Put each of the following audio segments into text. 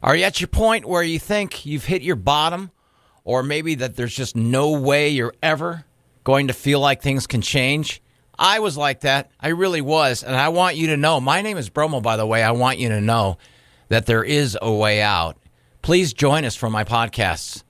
Are you at your point where you think you've hit your bottom, or maybe that there's just no way you're ever going to feel like things can change? I was like that. I really was. And I want you to know, my name is Bromo, by the way. I want you to know that there is a way out. Please join us for my podcasts.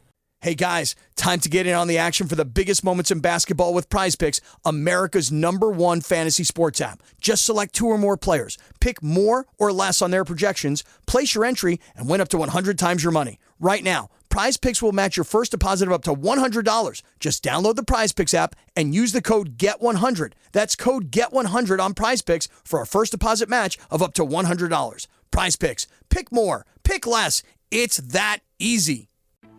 Hey guys, time to get in on the action for the biggest moments in basketball with Prize Picks, America's #1 fantasy sports app. Just select 2 or more players, pick more or less on their projections, place your entry, and win up to 100 times your money. Right now, Prize Picks will match your first deposit of up to $100. Just download the Prize Picks app and use the code GET100. That's code GET100 on Prize Picks for a first deposit match of up to $100. Prize Picks. Pick more. Pick less. It's that easy.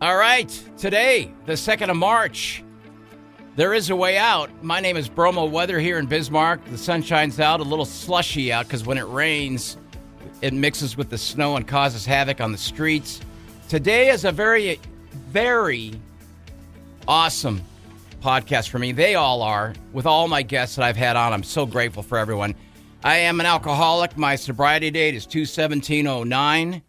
All right, today, the 2nd of March, there is a way out. My name is Bromo. Weather here in Bismarck. The sun shines out, a little slushy out because when it rains, it mixes with the snow and causes havoc on the streets. Today is a very, very awesome podcast for me. They all are, with all my guests that I've had on. I'm so grateful for everyone. I am an alcoholic. My sobriety date is 2/17/09.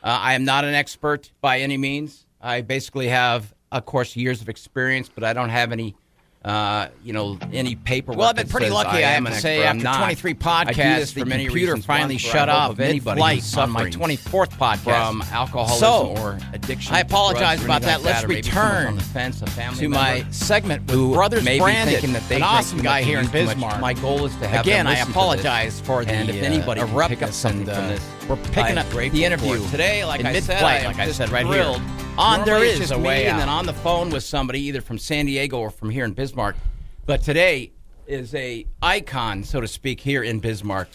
I am not an expert by any means. I basically have, of course, years of experience, but I don't have any, any paperwork. Well, I've been pretty lucky, I have to say, after 23 podcasts, the computer finally shut off mid-flight on my 24th podcast from alcoholism or addiction. I apologize about that. Let's return to my segment with Brothers Branded, an awesome guy here in Bismarck. My goal is to have again, I apologize for the eruptness and we're picking up the interview today, like I said, right here. There is a way out. And then on the phone with somebody, either from San Diego or from here in Bismarck. But today is a icon, so to speak, here in Bismarck.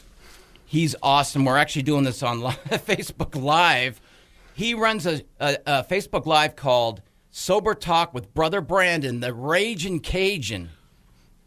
He's awesome. We're actually doing this on Facebook Live. He runs a Facebook Live called Sober Talk with Brother Brandon, the Ragin' Cajun.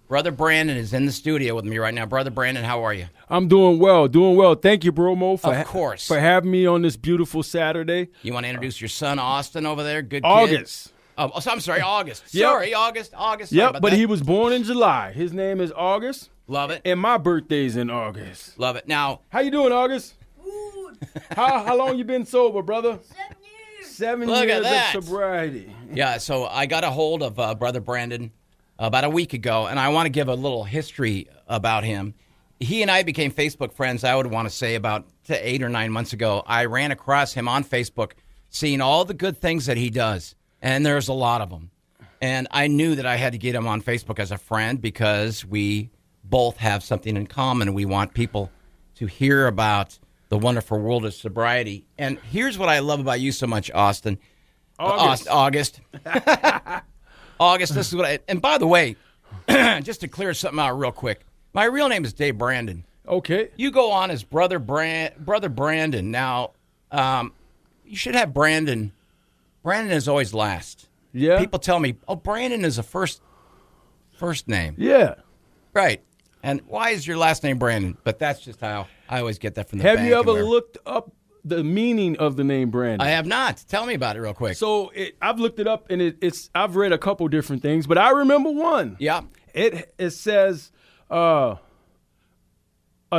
Brother Brandon is in the studio with me right now. Brother Brandon, how are you? I'm doing well. Thank you, Bromo, for having me on this beautiful Saturday. You want to introduce your son, Austin, over there? Good kid. August. Oh, I'm sorry, August. Yep. Sorry, August. Yep, but he was born in July. His name is August. Love it. And my birthday's in August. Love it. Now, how you doing, August? Good. How long you been sober, brother? 7 years. 7 Look years at that. of sobriety. Yeah, so I got a hold of Brother Brandon about a week ago, and I want to give a little history about him. He and I became Facebook friends, I would want to say, about 8 or 9 months ago. I ran across him on Facebook, seeing all the good things that he does, and there's a lot of them. And I knew that I had to get him on Facebook as a friend because we both have something in common. We want people to hear about the wonderful world of sobriety. And here's what I love about you so much, Austin. August. August, this is what and by the way, just to clear something out real quick, my real name is Dave Brandon. Okay. You go on as Brother Brandon. Now, you should have Brandon. Brandon is always last. Yeah. People tell me, oh, Brandon is a first name. Yeah. Right. And why is your last name Brandon? But that's just how I always get that from the Have bank you ever looked up the meaning of the name Brandon? I have not. Tell me about it real quick. So I've looked it up, and I've read a couple different things, but I remember one. Yeah. It says a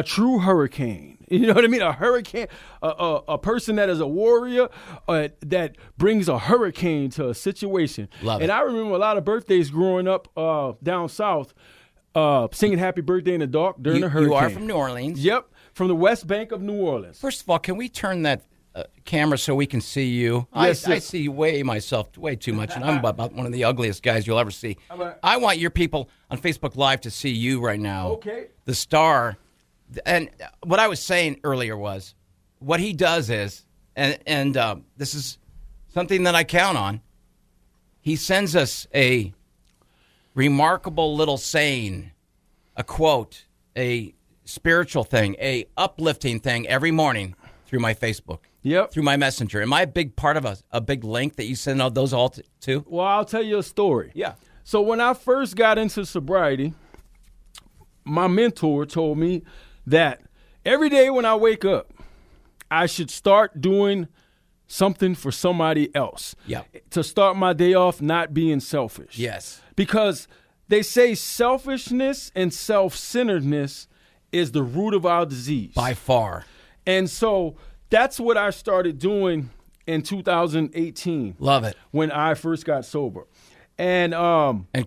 true hurricane. You know what I mean? A hurricane, a person that is a warrior that brings a hurricane to a situation. Love it. And I remember a lot of birthdays growing up down south, singing Happy Birthday in the dark during the hurricane. You are from New Orleans? Yep, from the West Bank of New Orleans. First of all, can we turn that camera so we can see you? Yes, I see myself way too much, and I'm about one of the ugliest guys you'll ever see. I want your people on Facebook Live to see you right now. Okay. The star. And what I was saying earlier was, what he does is, and this is something that I count on, he sends us a remarkable little saying, a quote, a spiritual thing, a uplifting thing every morning through my Facebook. Yep. Through my messenger. Am I a big part of a big link that you send out those all to? Well, I'll tell you a story. Yeah. So when I first got into sobriety, my mentor told me that every day when I wake up, I should start doing something for somebody else. Yeah. To start my day off not being selfish. Yes. Because they say selfishness and self-centeredness is the root of our disease. By far. And so That's what I started doing in 2018. Love it. When I first got sober. And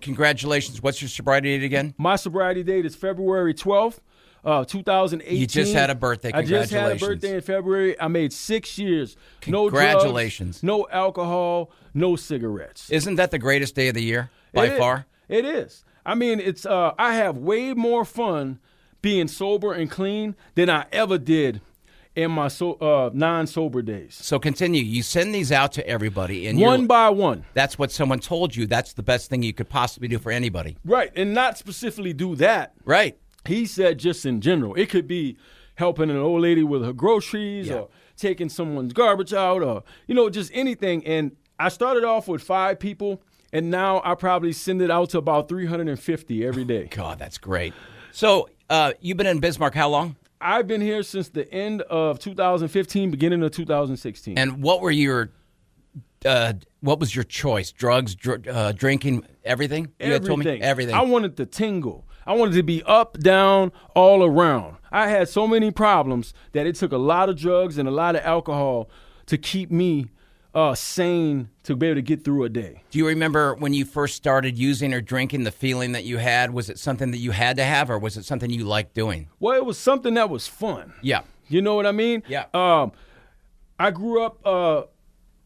congratulations. What's your sobriety date again? My sobriety date is February 12th, 2018. You just had a birthday. Congratulations. I just had a birthday in February. I made 6 years. Congratulations. No drugs, no alcohol, no cigarettes. Isn't that the greatest day of the year by far? It is. I mean, it's. I have way more fun being sober and clean than I ever did in my non-sober days. So continue. You send these out to everybody. And one by one. That's what someone told you. That's the best thing you could possibly do for anybody. Right, and not specifically do that. Right. He said just in general. It could be helping an old lady with her groceries or taking someone's garbage out or, just anything. And I started off with 5 people, and now I probably send it out to about 350 every day. God, that's great. So you've been in Bismarck how long? I've been here since the end of 2015, beginning of 2016. And what was your choice? Drugs, drinking, everything? You had told me? Everything. I wanted to tingle. I wanted to be up, down, all around. I had so many problems that it took a lot of drugs and a lot of alcohol to keep me sane to be able to get through a day. Do you remember when you first started using or drinking, the feeling that you had? Was it something that you had to have, or was it something you liked doing? Well, it was something that was fun. Yeah. You know what I mean? Yeah. I grew up,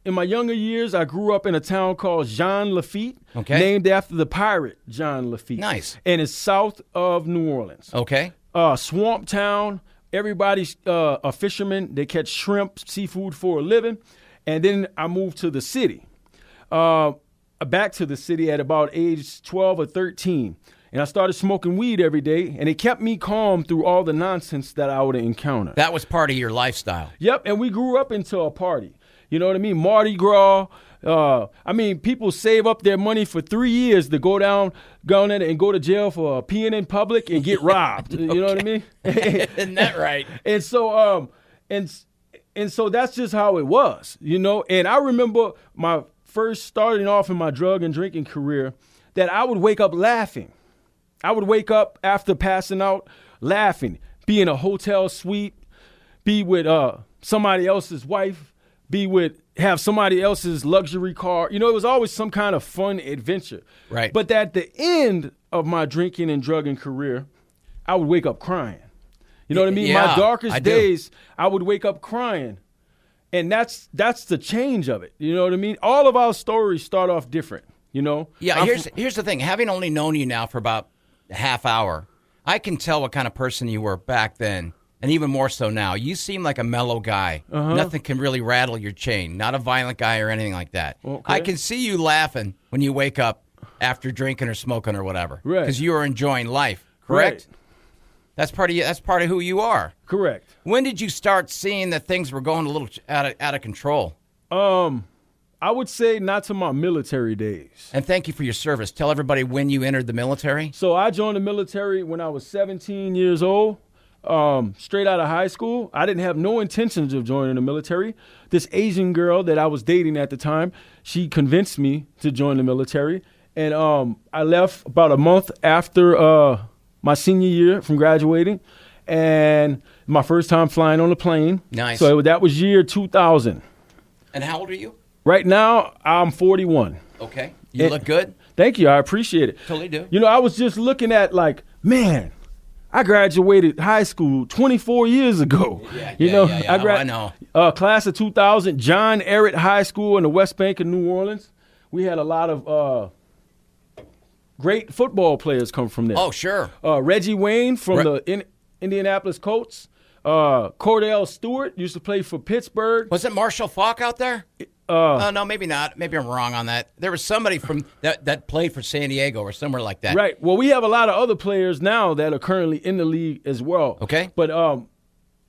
in my younger years, I grew up in a town called Jean Lafitte, named after the pirate Jean Lafitte. Nice. And it's south of New Orleans. Okay. Swamp town. Everybody's a fisherman. They catch shrimp, seafood for a living. And then I moved to the city, back to the city at about age 12 or 13. And I started smoking weed every day, and it kept me calm through all the nonsense that I would encounter. That was part of your lifestyle. Yep, and we grew up into a party. You know what I mean? Mardi Gras. People save up their money for 3 years to go down there and go to jail for peeing in public and get robbed. You know what I mean? Isn't that right? And so, And so that's just how it was, And I remember my first starting off in my drug and drinking career that I would wake up laughing. I would wake up after passing out laughing, be in a hotel suite, be with somebody else's wife, have somebody else's luxury car. It was always some kind of fun adventure. Right. But at the end of my drinking and drugging career, I would wake up crying. You know what I mean? Yeah, my darkest days, I would wake up crying. And that's the change of it. You know what I mean? All of our stories start off different, Yeah, here's the thing. Having only known you now for about a half hour, I can tell what kind of person you were back then, and even more so now. You seem like a mellow guy. Nothing can really rattle your chain. Not a violent guy or anything like that. Okay. I can see you laughing when you wake up after drinking or smoking or whatever. Right. Because you are enjoying life, correct? Right. That's part of you. That's part of who you are. Correct. When did you start seeing that things were going a little out of control? I would say not to my military days. And thank you for your service. Tell everybody when you entered the military. So I joined the military when I was 17 years old, straight out of high school. I didn't have no intentions of joining the military. This Asian girl that I was dating at the time, she convinced me to join the military. And I left about a month after my senior year from graduating, and my first time flying on a plane. Nice. So that was year 2000. And how old are you? Right now, I'm 41. Okay. You look good. Thank you. I appreciate it. Totally do. I was just looking at man, I graduated high school 24 years ago. Yeah. I know. Class of 2000, John Ehret High School in the West Bank of New Orleans. We had a lot of great football players come from there. Oh, sure. Reggie Wayne from the Indianapolis Colts. Cordell Stewart used to play for Pittsburgh. Was it Marshall Faulk out there? No, maybe not. Maybe I'm wrong on that. There was somebody from that played for San Diego or somewhere like that. Right. Well, we have a lot of other players now that are currently in the league as well. Okay. But, a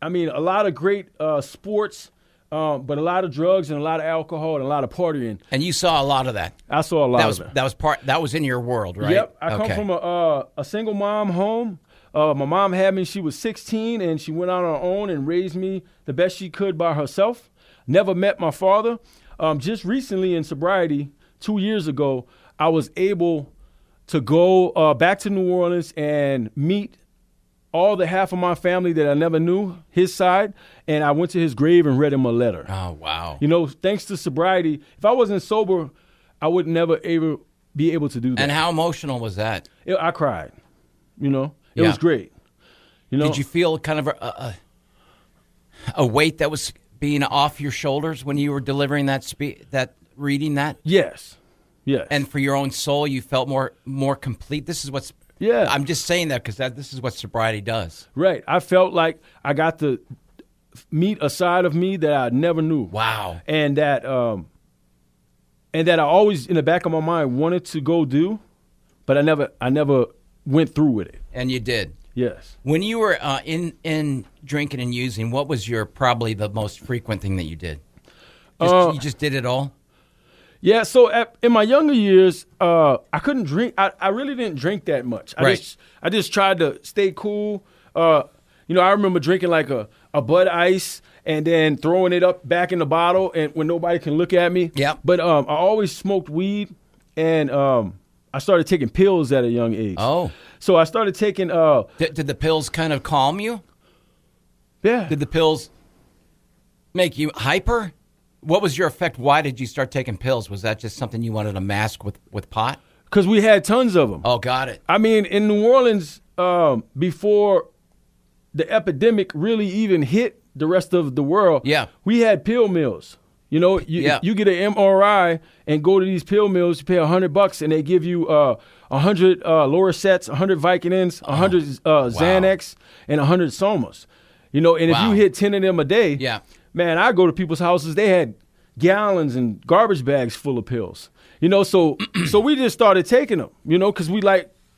lot of great sports, but a lot of drugs and a lot of alcohol and a lot of partying. And you saw a lot of that. I saw a lot of it. That was in your world, right? Yep. I come from a single mom home. My mom had me, she was 16, and she went on her own and raised me the best she could by herself. Never met my father. Just recently in sobriety, 2 years ago, I was able to go back to New Orleans and meet all the half of my family that I never knew, his side, and I went to his grave and read him a letter. Oh, wow. You know, thanks to sobriety, if I wasn't sober, I would never ever be able to do that. And how emotional was that? I cried. You know, it Yeah. was great. You know, Did you feel kind of a weight that was being off your shoulders when you were delivering that reading that? Yes. Yes. And for your own soul, you felt more complete. This is what's. Yeah. I'm just saying that because this is what sobriety does. Right. I felt like I got to meet a side of me that I never knew. Wow. And that I always in the back of my mind wanted to go do, but I never went through with it. And you did. Yes. When you were in drinking and using, what was probably the most frequent thing that you did? You just did it all? Yeah, so in my younger years, I couldn't drink. I really didn't drink that much. I just tried to stay cool. I remember drinking like a Bud Ice and then throwing it up back in the bottle and when nobody can look at me. Yeah. But I always smoked weed, and I started taking pills at a young age. Oh. So I started taking. Did the pills kind of calm you? Yeah. Did the pills make you hyper? What was your effect? Why did you start taking pills? Was that just something you wanted to mask with pot? Because we had tons of them. Oh, got it. I mean, in New Orleans, before the epidemic really even hit the rest of the world, yeah, we had pill mills. You know, you get an MRI and go to these pill mills, you pay $100 and they give you 100 Loracets, 100 Vicodins, 100 Xanax, and 100 Somas. You know, and if you hit 10 of them a day, yeah, man, I go to people's houses, they had gallons and garbage bags full of pills. You know, so we just started taking them, you know, because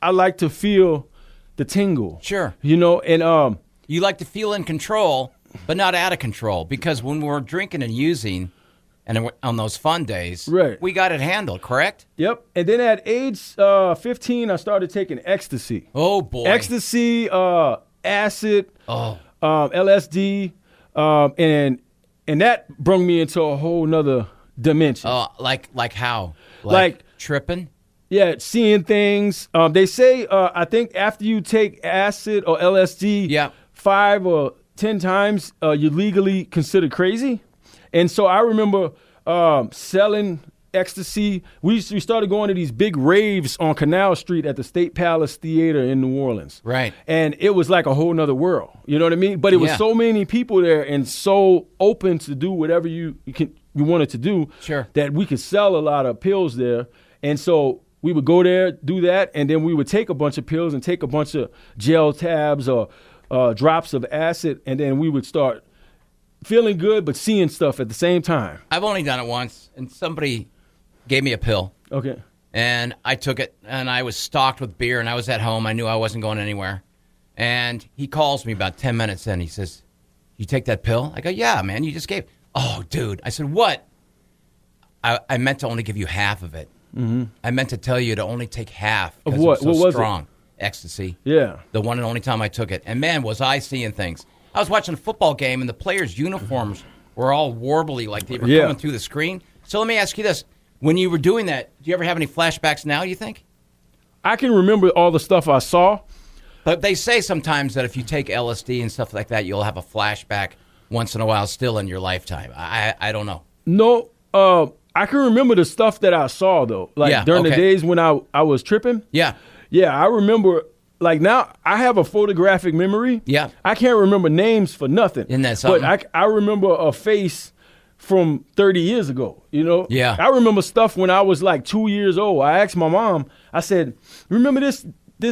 I like to feel the tingle. Sure. You know, and you like to feel in control, but not out of control, because when we're drinking and using, and on those fun days, right, we got it handled, correct? Yep. And then at age 15, I started taking ecstasy. Oh, boy. Ecstasy, acid, LSD, and that brought me into a whole nother dimension. Like how? Like tripping? Yeah, seeing things. They say, I think after you take acid or LSD 5 or 10 times, you're legally considered crazy. And so I remember selling ecstasy. We started going to these big raves on Canal Street at the State Palace Theater in New Orleans. Right. And it was like a whole nother world. You know what I mean? But it was so many people there and so open to do whatever you wanted to do, sure, that we could sell a lot of pills there. And so we would go there, do that, and then we would take a bunch of pills and take a bunch of gel tabs or drops of acid, and then we would start feeling good but seeing stuff at the same time. I've only done it once, and somebody gave me a pill. Okay. And I took it, and I was stocked with beer, and I was at home. I knew I wasn't going anywhere. And he calls me about 10 minutes in. He says, "You take that pill?" I go, "Yeah, man, you just gave it." "Oh, dude." I said, "What?" I meant to only give you half of it. Mm-hmm. I meant to tell you to only take half. Of what? It was so what was strong. It? Ecstasy. Yeah. The one and only time I took it. And, man, was I seeing things. I was watching a football game, and the players' uniforms were all warbly, like they were coming through the screen. So let me ask you this. When you were doing that, do you ever have any flashbacks now, you think? I can remember all the stuff I saw. But they say sometimes that if you take LSD and stuff like that, you'll have a flashback once in a while still in your lifetime. I don't know. No, I can remember the stuff that I saw, though. Like during the days when I was tripping. Yeah. Yeah, I remember. Like now, I have a photographic memory. Yeah. I can't remember names for nothing. Isn't that something? But I remember a face from 30 years ago, you know? Yeah. I remember stuff when I was like 2 years old. I asked my mom, I said, "Remember this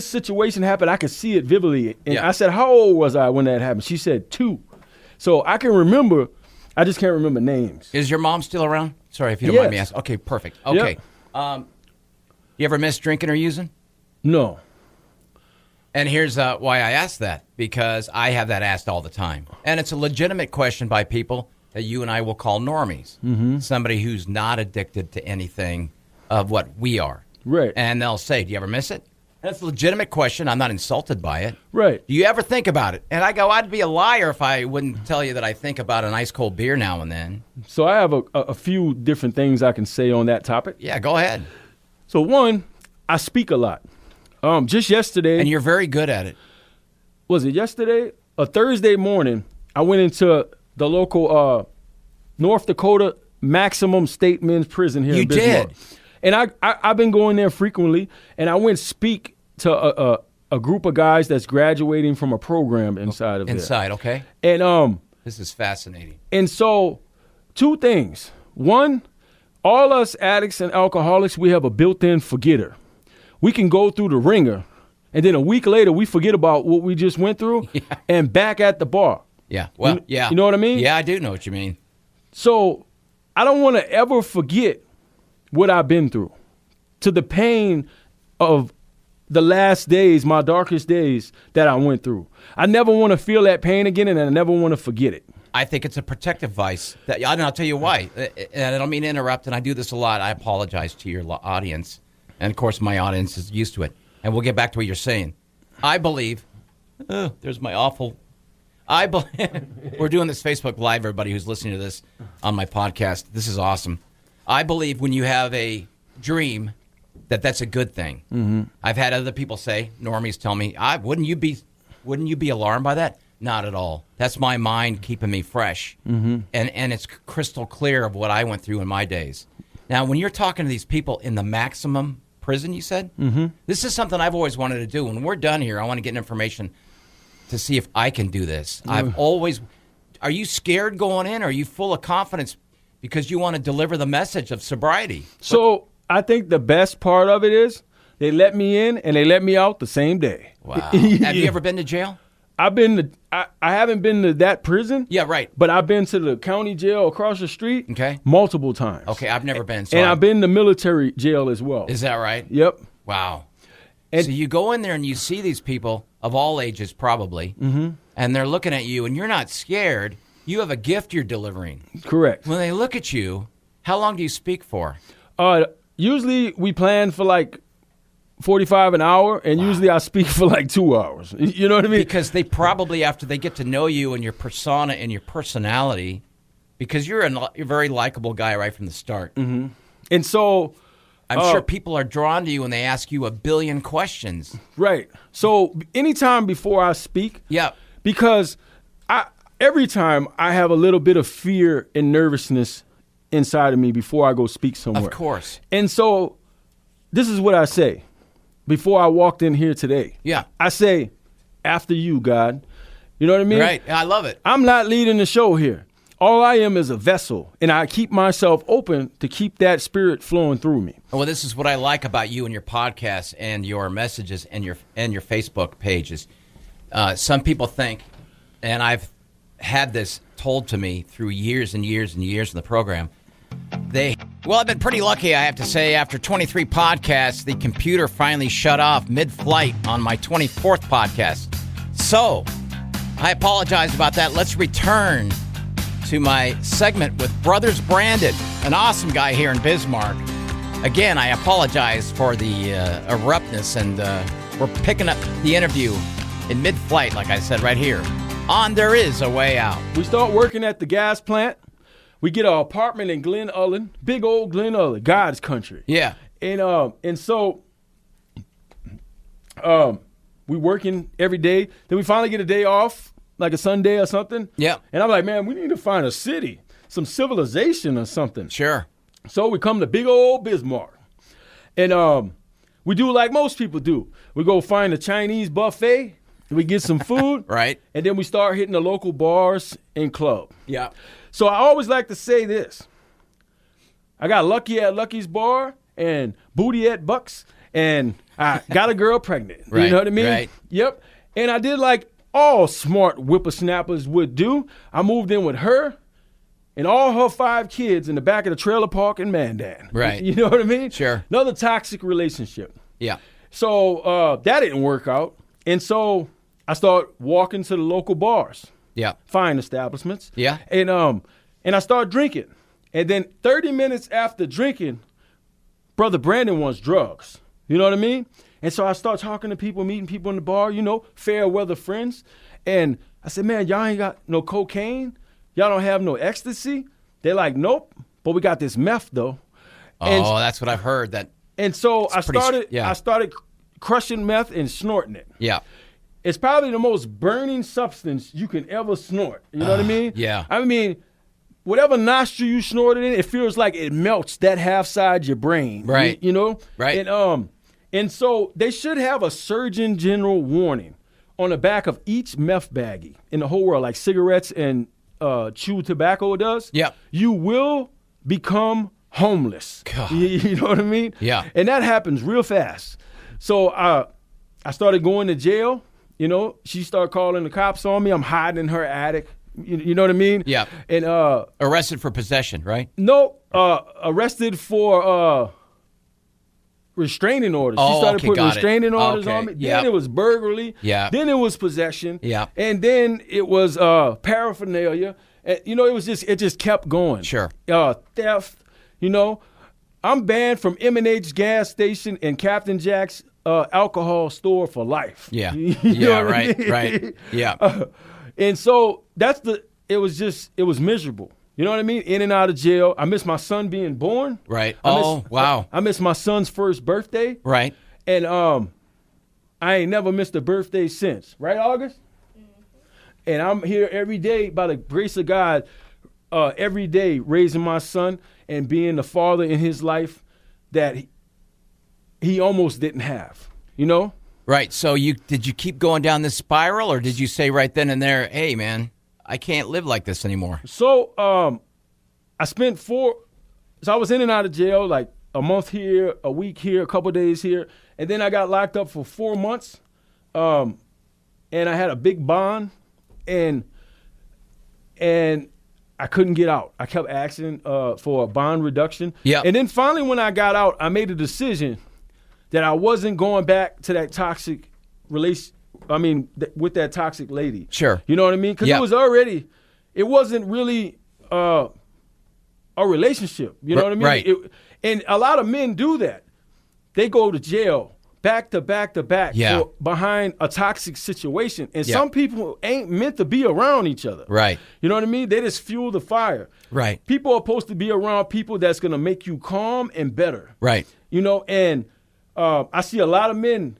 situation happened?" I could see it vividly. And I said, "How old was I when that happened?" She said 2. So I can remember, I just can't remember names. Is your mom still around? Sorry if you don't mind me asking. Okay, perfect. Okay. Yep. You ever miss drinking or using? No. And here's why I asked that, because I have that asked all the time. And it's a legitimate question by people that you and I will call normies. Mm-hmm. Somebody who's not addicted to anything of what we are. Right. And they'll say, "Do you ever miss it?" And it's a legitimate question. I'm not insulted by it. Right. Do you ever think about it? And I go, I'd be a liar if I wouldn't tell you that I think about an ice cold beer now and then. So I have a few different things I can say on that topic. Yeah, go ahead. So one, I speak a lot. Just yesterday. And you're very good at it. was it yesterday? A Thursday morning, I went into the local North Dakota Maximum State Men's Prison here in Bismarck. You did? And I've been going there frequently, and I went speak to a group of guys that's graduating from a program inside of there. Inside, okay. And this is fascinating. And so, two things. One, all us addicts and alcoholics, we have a built-in forgetter. We can go through the ringer, and then a week later, we forget about what we just went through, and back at the bar. Yeah, well, You know what I mean? Yeah, I do know what you mean. So, I don't want to ever forget what I've been through, to the pain of the last days, my darkest days that I went through. I never want to feel that pain again, and I never want to forget it. I think it's a protective vice. And I'll tell you why. And I don't mean to interrupt, and I do this a lot. I apologize to your audience. And, of course, my audience is used to it. And we'll get back to what you're saying. I believe, there's my awful, we're doing this Facebook Live, everybody who's listening to this on my podcast. This is awesome. I believe when you have a dream, that's a good thing. Mm-hmm. I've had other people say, normies tell me, wouldn't you be alarmed by that? Not at all. That's my mind keeping me fresh. Mm-hmm. And it's crystal clear of what I went through in my days. Now, when you're talking to these people in the maximum prison, you said, this is something I've always wanted to do. When we're done here, I want to get information to see if I can do this. Are you scared going in? Or are you full of confidence because you want to deliver the message of sobriety? So I think the best part of it is they let me in and they let me out the same day. Wow. Have you ever been to jail? I haven't been to that prison. Yeah, right. But I've been to the county jail across the street. Okay. Multiple times. Okay, I've never been. And I've been to military jail as well. Is that right? Yep. Wow. So you go in there and you see these people of all ages probably, and they're looking at you and you're not scared. You have a gift you're delivering. Correct. When they look at you, how long do you speak for? Usually we plan for like 45 an hour, and usually I speak for like 2 hours. You know what I mean? Because they probably, after they get to know you and your persona and your personality, because you're a very likable guy right from the start. Mm-hmm. And so I'm sure people are drawn to you and they ask you a billion questions. Right. So anytime before I speak, because every time I have a little bit of fear and nervousness inside of me before I go speak somewhere. Of course. And so this is what I say before I walked in here today. Yeah. I say, after you, God. You know what I mean? Right. I love it. I'm not leading the show here. All I am is a vessel, and I keep myself open to keep that spirit flowing through me. Well, this is what I like about you and your podcast and your messages and your Facebook pages. Some people think, and I've had this told to me through years and years and years in the program, I've been pretty lucky, I have to say. After 23 podcasts, the computer finally shut off mid-flight on my 24th podcast. So, I apologize about that. Let's return to my segment with Brothers Brandon, an awesome guy here in Bismarck. Again, I apologize for the abruptness, and we're picking up the interview in mid-flight, like I said, right here on There Is a Way Out. We start working at the gas plant. We get an apartment in Glen Ullin, big old Glen Ullin, God's country. Yeah. And so we working every day. Then we finally get a day off, like a Sunday or something. Yeah. And I'm like, man, we need to find a city, some civilization or something. Sure. So we come to big old Bismarck. And we do like most people do. We go find a Chinese buffet. We get some food. Right. And then we start hitting the local bars and club. Yeah. So I always like to say this. I got lucky at Lucky's Bar and booty at Bucks, and I got a girl pregnant. Right, you know what I mean? right. Yep. And I did like all smart whippersnappers would do. I moved in with her and all her 5 kids in the back of the trailer park in Mandan. Right. You know what I mean? Sure. Another toxic relationship. Yeah. So that didn't work out. And so I started walking to the local bars. Yeah. Fine establishments. Yeah. And I started drinking. And then 30 minutes after drinking, Brother Brandon wants drugs. You know what I mean? And so I start talking to people, meeting people in the bar, fair weather friends. And I said, man, y'all ain't got no cocaine? Y'all don't have no ecstasy? They're like, nope, but we got this meth though. That's what I've heard. And so I pretty started crushing meth and snorting it. Yeah. it's probably the most burning substance you can ever snort. You know what I mean? Yeah. I mean, whatever nostril you snorted in, it feels like it melts that half side your brain. Right. You know? Right. And so they should have a Surgeon General warning on the back of each meth baggie in the whole world, like cigarettes and chewed tobacco does. Yeah. You will become homeless. God. You know what I mean? Yeah. And that happens real fast. So I started going to jail. You know, she started calling the cops on me. I'm hiding in her attic. You know what I mean? Yeah. And Arrested for possession, right? no, arrested for restraining orders. Oh, She started okay, putting got it. restraining orders Okay, on me. Then yep. it was burglary. Yeah. Then it was possession. Yeah. And then it was paraphernalia. And, you know, it just kept going. Sure. Theft. You know, I'm banned from M&H gas station and Captain Jack's alcohol store for life. Yeah. You Yeah, know what I right, mean? right. Yeah. And so it was miserable. You know what I mean? In and out of jail. I miss my son being born. Right. Wow. I miss my son's first birthday. Right. And I ain't never missed a birthday since. Right, August? And I'm here every day by the grace of God, every day raising my son and being the father in his life that he almost didn't have, you know? Right. So did you keep going down this spiral, or did you say right then and there, hey, man, I can't live like this anymore? So I spent so I was in and out of jail like a month here, a week here, a couple days here, and then I got locked up for 4 months, and I had a big bond, and I couldn't get out. I kept asking for a bond reduction. Yeah. And then finally when I got out, I made a decision that I wasn't going back to that toxic with that toxic lady. Sure. You know what I mean? Because Yeah. it wasn't really a relationship. You know what I mean? Right. And a lot of men do that. They go to jail back to back to back Yeah. behind a toxic situation. And Yeah. some people ain't meant to be around each other. Right. You know what I mean? They just fuel the fire. Right. People are supposed to be around people that's going to make you calm and better. Right. You know, and I see a lot of men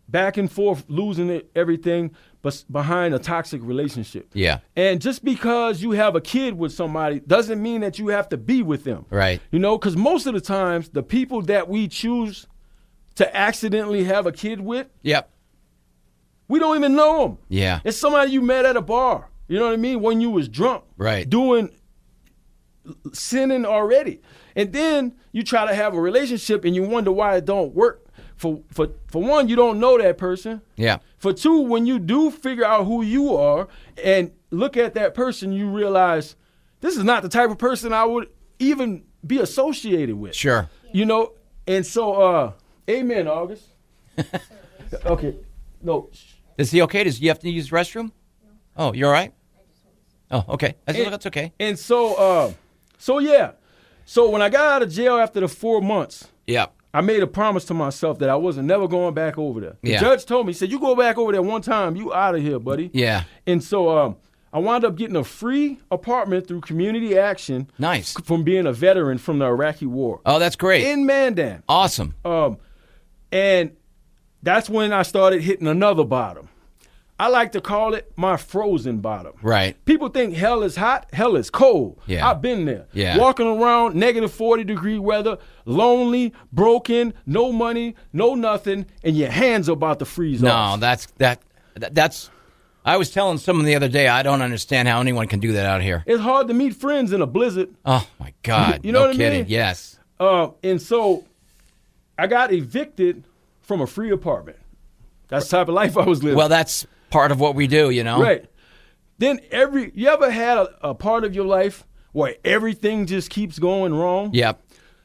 back and forth losing everything but behind a toxic relationship. Yeah. And just because you have a kid with somebody doesn't mean that you have to be with them. Right. You know, because most of the times the people that we choose to accidentally have a kid with, Yep. we don't even know them. Yeah. It's somebody you met at a bar. You know what I mean? When you was drunk. Right. Sinning already. And then you try to have a relationship and you wonder why it don't work. For one, you don't know that person. Yeah. For two, when you do figure out who you are and look at that person, you realize this is not the type of person I would even be associated with. Sure. You know, and so, amen, August. Okay. No. Is he okay? Does you have to use the restroom? No. Oh, you're all right? Oh, okay. That's okay. And so, yeah. So when I got out of jail after the 4 months, Yeah. I made a promise to myself that I wasn't never going back over there. The Yeah. judge told me, he said, you go back over there one time, you out of here, buddy. Yeah. And so I wound up getting a free apartment through community action. Nice. From being a veteran from the Iraqi war. Oh, that's great. In Mandan. Awesome. And that's when I started hitting another bottom. I like to call it my frozen bottom. Right. People think hell is hot, hell is cold. Yeah. I've been there. Yeah. Walking around negative 40-degree weather, lonely, broken, no money, no nothing, and your hands are about to freeze off. No, that's I was telling someone the other day, I don't understand how anyone can do that out here. It's hard to meet friends in a blizzard. Oh my God. You know no what I kidding. mean? Yes. And so I got evicted from a free apartment. That's the type of life I was living. Well, that's part of what we do, you know? Right. Then you ever had a part of your life where everything just keeps going wrong? Yep.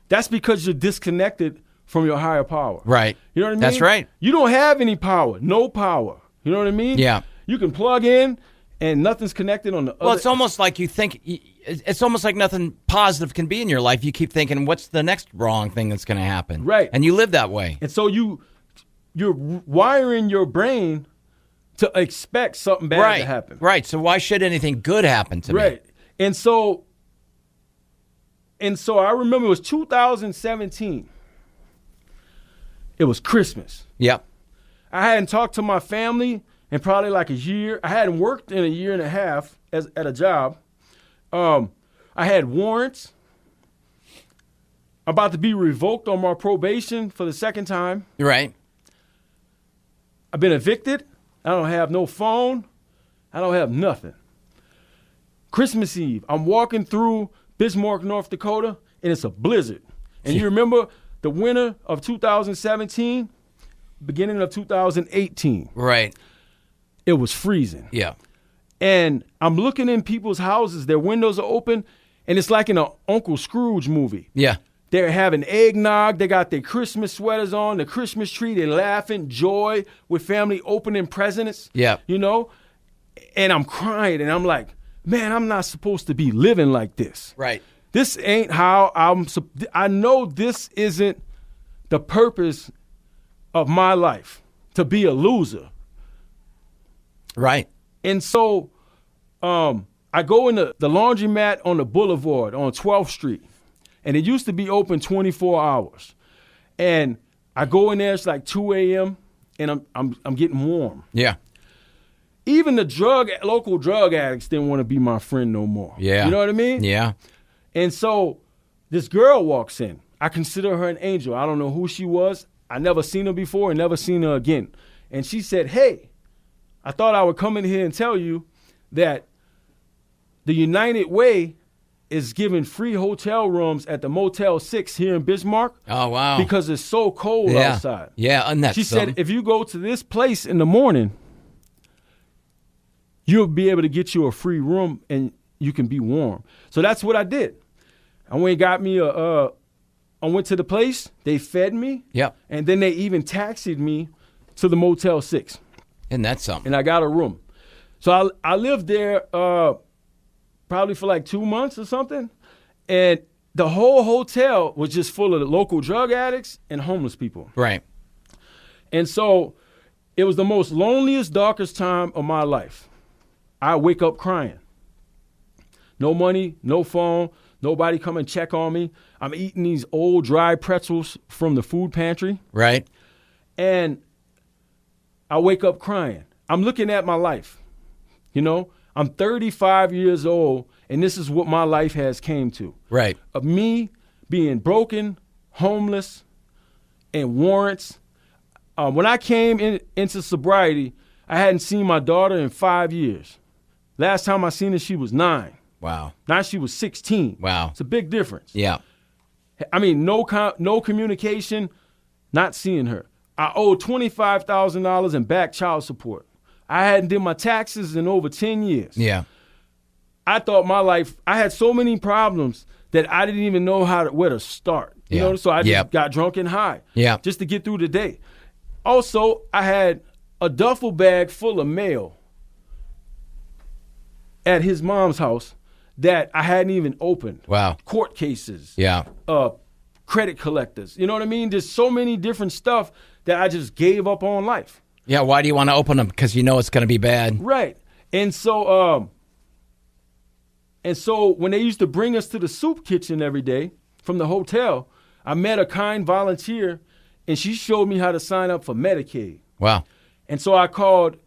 That's because you're disconnected from your higher power. Right. You know what I mean? That's right. You don't have any power, no power. You know what I mean? Yeah. You can plug in and nothing's connected on the other. Well, it's almost like it's almost like nothing positive can be in your life. You keep thinking, what's the next wrong thing that's going to happen? Right. And you live that way. And so you're wiring your brain to expect something bad to happen. Right. So why should anything good happen to me? Right. And so I remember it was 2017. It was Christmas. Yep. I hadn't talked to my family in probably like a year. I hadn't worked in a year and a half at a job. I had warrants. About to be revoked on my probation for the second time. Right. I've been evicted. I don't have no phone. I don't have nothing. Christmas Eve, I'm walking through Bismarck, North Dakota, and it's a blizzard. And you remember the winter of 2017, beginning of 2018. Right. It was freezing. Yeah. And I'm looking in people's houses, their windows are open, and it's like in an Uncle Scrooge movie. Yeah. They're having eggnog. They got their Christmas sweaters on, the Christmas tree. They're laughing, joy with family, opening presents. Yeah. You know? And I'm crying, and I'm like, man, I'm not supposed to be living like this. Right. This ain't how I know this isn't the purpose of my life, to be a loser. Right. And so I go in the laundromat on the boulevard on 12th Street. And it used to be open 24 hours. And I go in there, it's like 2 a.m., and I'm getting warm. Yeah. Even the local drug addicts didn't want to be my friend no more. Yeah. You know what I mean? Yeah. And so this girl walks in. I consider her an angel. I don't know who she was. I never seen her before and never seen her again. And she said, hey, I thought I would come in here and tell you that the United Way is giving free hotel rooms at the Motel 6 here in Bismarck. Oh, wow. Because it's so cold outside. Yeah, and that's She said, if you go to this place in the morning, you'll be able to get you a free room and you can be warm. So that's what I did. I went and got me I went to the place, they fed me. Yep. And then they even taxied me to the Motel 6. And that's something. And I got a room. So I lived there probably for like 2 months or something. And the whole hotel was just full of the local drug addicts and homeless people. Right. And so it was the most loneliest, darkest time of my life. I wake up crying. No money, no phone, nobody come and check on me. I'm eating these old dry pretzels from the food pantry. Right. And I wake up crying. I'm looking at my life. You know, I'm 35 years old, and this is what my life has came to. Right. Of me being broken, homeless, and warrants. When I came into sobriety, I hadn't seen my daughter in 5 years. Last time I seen her, she was 9. Wow. Now she was 16. Wow. It's a big difference. Yeah. I mean, no communication, not seeing her. I owed $25,000 in back child support. I hadn't did my taxes in over 10 years. Yeah. I thought my life, I had so many problems that I didn't even know where to start. You know, so I just got drunk and high. Yeah. Just to get through the day. Also, I had a duffel bag full of mail at his mom's house that I hadn't even opened. Wow. Court cases. Yeah. Credit collectors. You know what I mean? There's so many different stuff that I just gave up on life. Yeah, why do you want to open them? Because you know it's going to be bad. Right. And so when they used to bring us to the soup kitchen every day from the hotel, I met a kind volunteer, and she showed me how to sign up for Medicaid. Wow. And so I called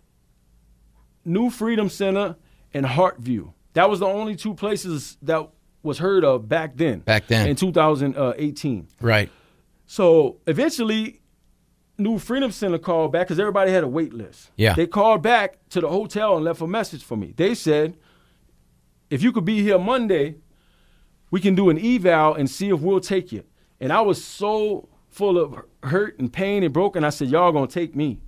New Freedom Center and Heartview. That was the only two places that was heard of back then. Back then. In 2018. Right. So eventually, New Freedom Center called back because everybody had a wait list. Yeah. They called back to the hotel and left a message for me. They said, if you could be here Monday, we can do an eval and see if we'll take you. And I was so full of hurt and pain and broken. I said, y'all gonna take me.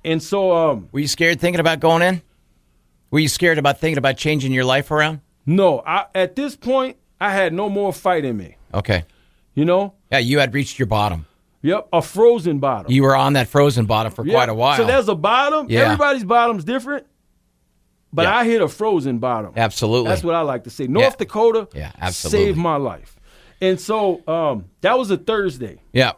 And so were you scared thinking about going in? Were you scared about thinking about changing your life around? No. At this point, I had no more fight in me. Okay. You know? Yeah, you had reached your bottom. Yep, a frozen bottom. You were on that frozen bottom for quite a while. So there's a bottom. Yeah. Everybody's bottom's different. But I hit a frozen bottom. Absolutely. That's what I like to say. North Dakota absolutely saved my life. And so that was a Thursday. Yeah.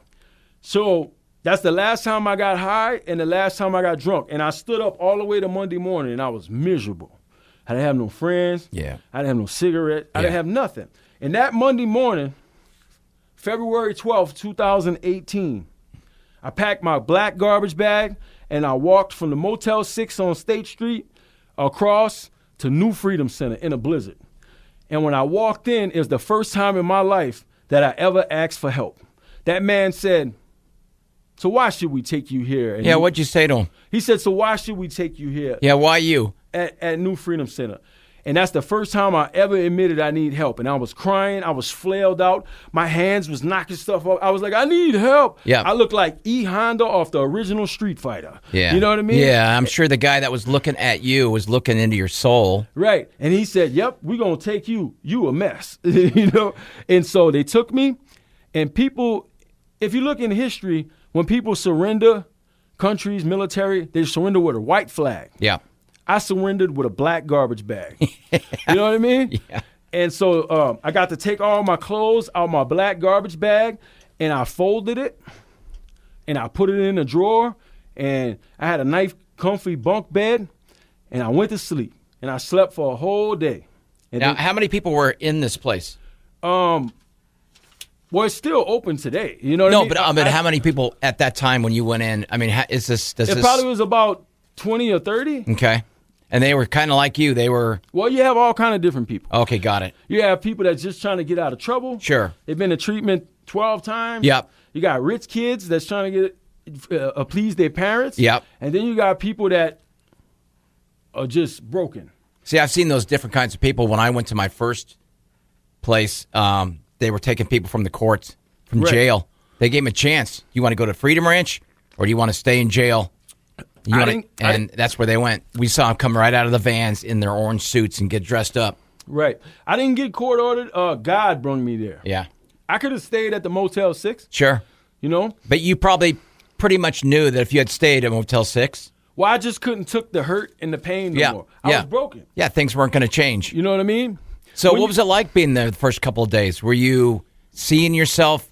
So that's the last time I got high and the last time I got drunk. And I stood up all the way to Monday morning, and I was miserable. I didn't have no friends. Yeah. I didn't have no cigarette. I didn't have nothing. And that Monday morning, February 12th, 2018, I packed my black garbage bag and I walked from the Motel 6 on State Street across to New Freedom Center in a blizzard. And when I walked in, it was the first time in my life that I ever asked for help. That man said, "So why should we take you here?" And what'd you say to him? he said, "So why should we take you here Yeah, why you? at New Freedom Center?" And that's the first time I ever admitted I need help. And I was crying. I was flailed out. My hands was knocking stuff up. I was like, "I need help." Yeah. I looked like E. Honda off the original Street Fighter. Yeah. You know what I mean? Yeah, I'm sure the guy that was looking at you was looking into your soul. Right. And he said, "Yep, we're going to take you. You a mess." You know? And so they took me. And people, if you look in history, when people surrender, countries, military, they surrender with a white flag. Yeah. I surrendered with a black garbage bag. You know what I mean? Yeah. And so I got to take all my clothes out my black garbage bag, and I folded it, and I put it in a drawer, and I had a nice, comfy bunk bed, and I went to sleep, and I slept for a whole day. And Now, how many people were in this place? well, it's still open today. You know what I No, mean? but how many people at that time when you went in? I mean, does It this? probably was about 20 or 30. Okay. And they were kind of like you. They were, Well, you have all kind of different people. okay, got it. You have people that's just trying to get out of trouble. Sure. They've been to treatment 12 times. Yep. You got rich kids that's trying to get please their parents. Yep. And then you got people that are just broken. See, I've seen those different kinds of people. When I went to my first place, they were taking people from the courts, from Right. jail. They gave them a chance. You want to go to Freedom Ranch or do you want to stay in jail? That's where they went. We saw them come right out of the vans in their orange suits and get dressed up. Right. I didn't get court ordered. God brought me there. Yeah. I could have stayed at the Motel 6, Sure. you know. But you probably pretty much knew that if you had stayed at Motel 6, Well, I just couldn't took the hurt and the pain no more. I was broken. Yeah, things weren't going to change. You know what I mean? So When what was it like being there the first couple of days? Were you seeing yourself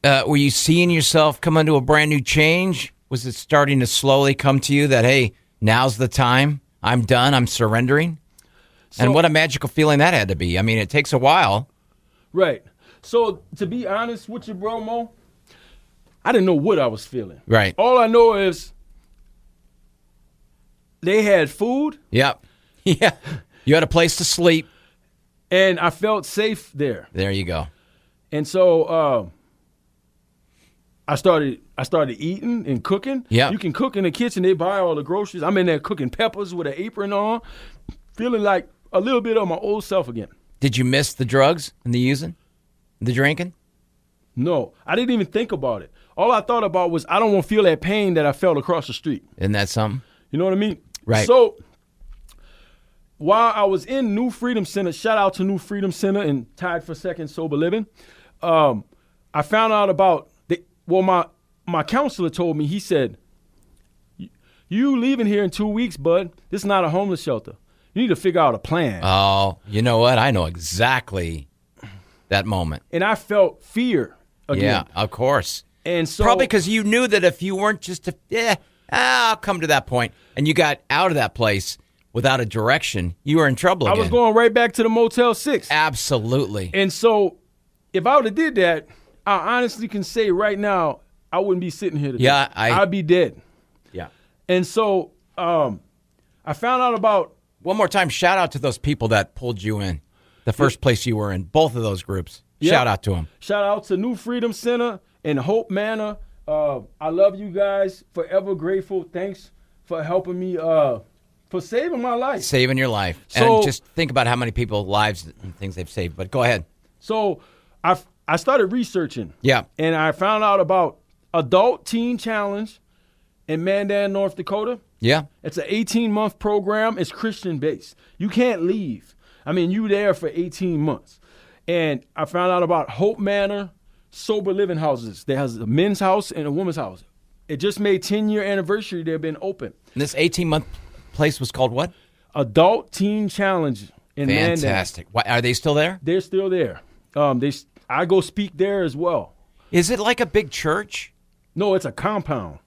coming to a brand new change? Was it starting to slowly come to you that, hey, now's the time. I'm done. I'm surrendering? And what a magical feeling that had to be. I mean, it takes a while. Right. So to be honest with you, Bromo, I didn't know what I was feeling. Right. All I know is they had food. Yep. Yeah. You had a place to sleep. And I felt safe there. There you go. And so I started eating and cooking. Yeah. You can cook in the kitchen. They buy all the groceries. I'm in there cooking peppers with an apron on, feeling like a little bit of my old self again. Did you miss the drugs and the using, the drinking? No, I didn't even think about it. All I thought about was I don't want to feel that pain that I felt across the street. Isn't that something? You know what I mean? Right. So while I was in New Freedom Center, shout out to New Freedom Center and Tied for Second Sober Living, I found out about my counselor told me, he said, "You leaving here in 2 weeks, bud. This is not a homeless shelter. You need to figure out a plan." Oh, you know what? I know exactly that moment. And I felt fear again. Yeah, of course. And so Probably because you knew that if you weren't just I'll come to that point, and you got out of that place without a direction, you were in trouble again. I was going right back to the Motel 6. Absolutely. And so if I would have did that, I honestly can say right now, I wouldn't be sitting here today. Yeah, I'd be dead. Yeah. And so I found out about. One more time, shout out to those people that pulled you in, the first place you were in, both of those groups. Yeah. Shout out to them. Shout out to New Freedom Center and Hope Manor. I love you guys. Forever grateful. Thanks for helping me, for saving my life. Saving your life. So- and just think about how many people's lives and things they've saved. But go ahead. So I started researching. Yeah. And I found out about Adult Teen Challenge in Mandan, North Dakota. Yeah. It's an 18-month program. It's Christian-based. You can't leave. I mean, you there for 18 months. And I found out about Hope Manor sober living houses. There has a men's house and a woman's house. It just made 10-year anniversary. They've been open. And this 18-month place was called what? Adult Teen Challenge in Mandan. Fantastic. Why, are they still there? They're still there. I go speak there as well. Is it like a big church? No, it's a compound.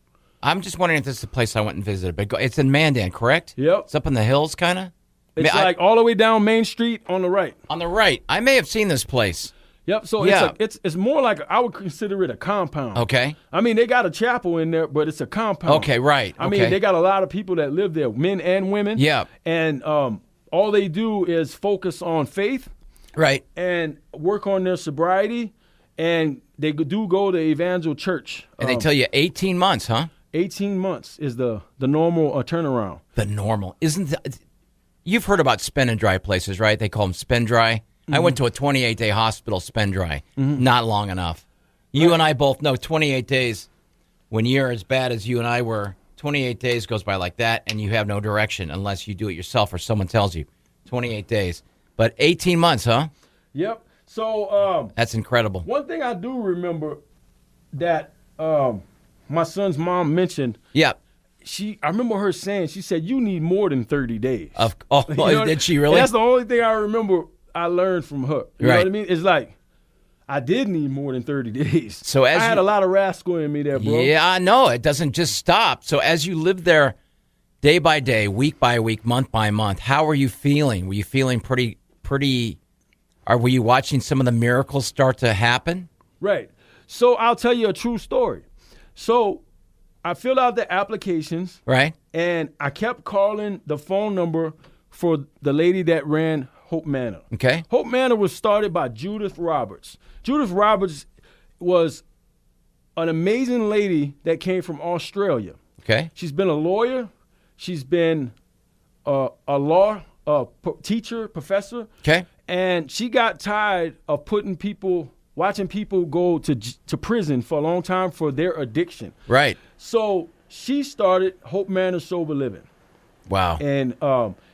I'm just wondering if this is the place I went and visited. But it's in Mandan, correct? Yep. It's up in the hills, kind of? It's like all the way down Main Street on the right. On the right. I may have seen this place. Yep. So Yeah. it's more like I would consider it a compound. Okay. I mean, they got a chapel in there, but it's a compound. Okay, right. I Okay. mean, they got a lot of people that live there, men and women. Yeah. And all they do is focus on faith Right. and work on their sobriety, and they do go to Evangel Church. And they tell you 18 months, huh? 18 months is the normal turnaround. The normal. Isn't that, you've heard about spin and dry places, right? They call them spin dry. I went to a 28-day hospital spin dry. Not long enough. You and I both know 28 days, when you're as bad as you and I were, 28 days goes by like that, and you have no direction unless you do it yourself or someone tells you. 28 days. But 18 months, huh? Yep. So That's incredible. one thing I do remember that my son's mom mentioned, Yeah. I remember her saying, she said, you need more than 30 days. You know, Did she really? That's the only thing I remember I learned from her. You know Right. what I mean? It's like, I did need more than 30 days. So as I had you- a lot of rascal in me there, bro. Yeah, I know. It doesn't just stop. So as you live there day by day, week by week, month by month, how were you feeling? Were you feeling pretty, were you watching some of the miracles start to happen? Right. So I'll tell you a true story. So I filled out the applications, Right? and I kept calling the phone number for the lady that ran Hope Manor. Okay. Hope Manor was started by Judith Roberts. Judith Roberts was an amazing lady that came from Australia. Okay. She's been a lawyer. She's been a law teacher, professor. Okay. And she got tired of watching people go to prison for a long time for their addiction. Right. So she started Hope Manor Sober Living. Wow. And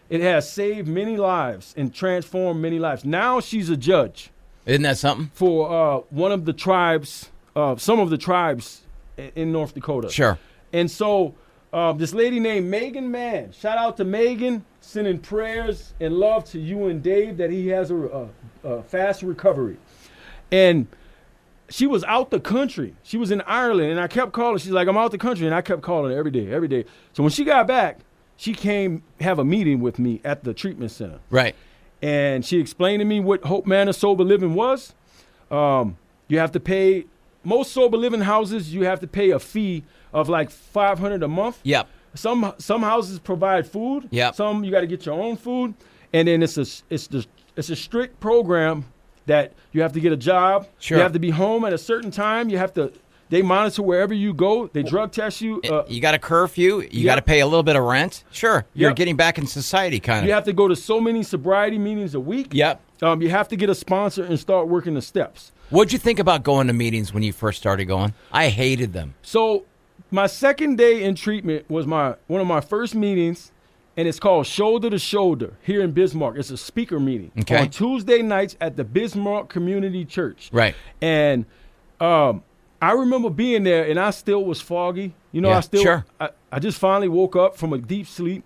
it has saved many lives and transformed many lives. Now she's a judge Isn't that something? for one of the tribes, some of the tribes in North Dakota. Sure. And so this lady named Megan Mann, shout out to Megan, sending prayers and love to you and Dave that he has a fast recovery. And she was out the country. She was in Ireland, and I kept calling. She's like, I'm out the country, and I kept calling her every day. So when she got back, she came have a meeting with me at the treatment center. Right. And she explained to me what Hope Manor Sober Living was. You have to pay, most sober living houses, you have to pay a fee of like $500 a month. Yep. Some houses provide food. Yep. Some you got to get your own food, and then it's a strict program that you have to get a job. Sure. You have to be home at a certain time. They monitor wherever you go. They drug test you. You got a curfew. You got to pay a little bit of rent. Sure. You're Yep. getting back in society, kind of. You have to go to so many sobriety meetings a week. Yep. You have to get a sponsor and start working the steps. What'd you think about going to meetings when you first started going? I hated them. So my second day in treatment was one of my first meetings, and it's called Shoulder to Shoulder here in Bismarck. It's a speaker meeting Okay. on Tuesday nights at the Bismarck Community Church. Right. And I remember being there, and I still was foggy. You know, Yeah, sure. I just finally woke up from a deep sleep.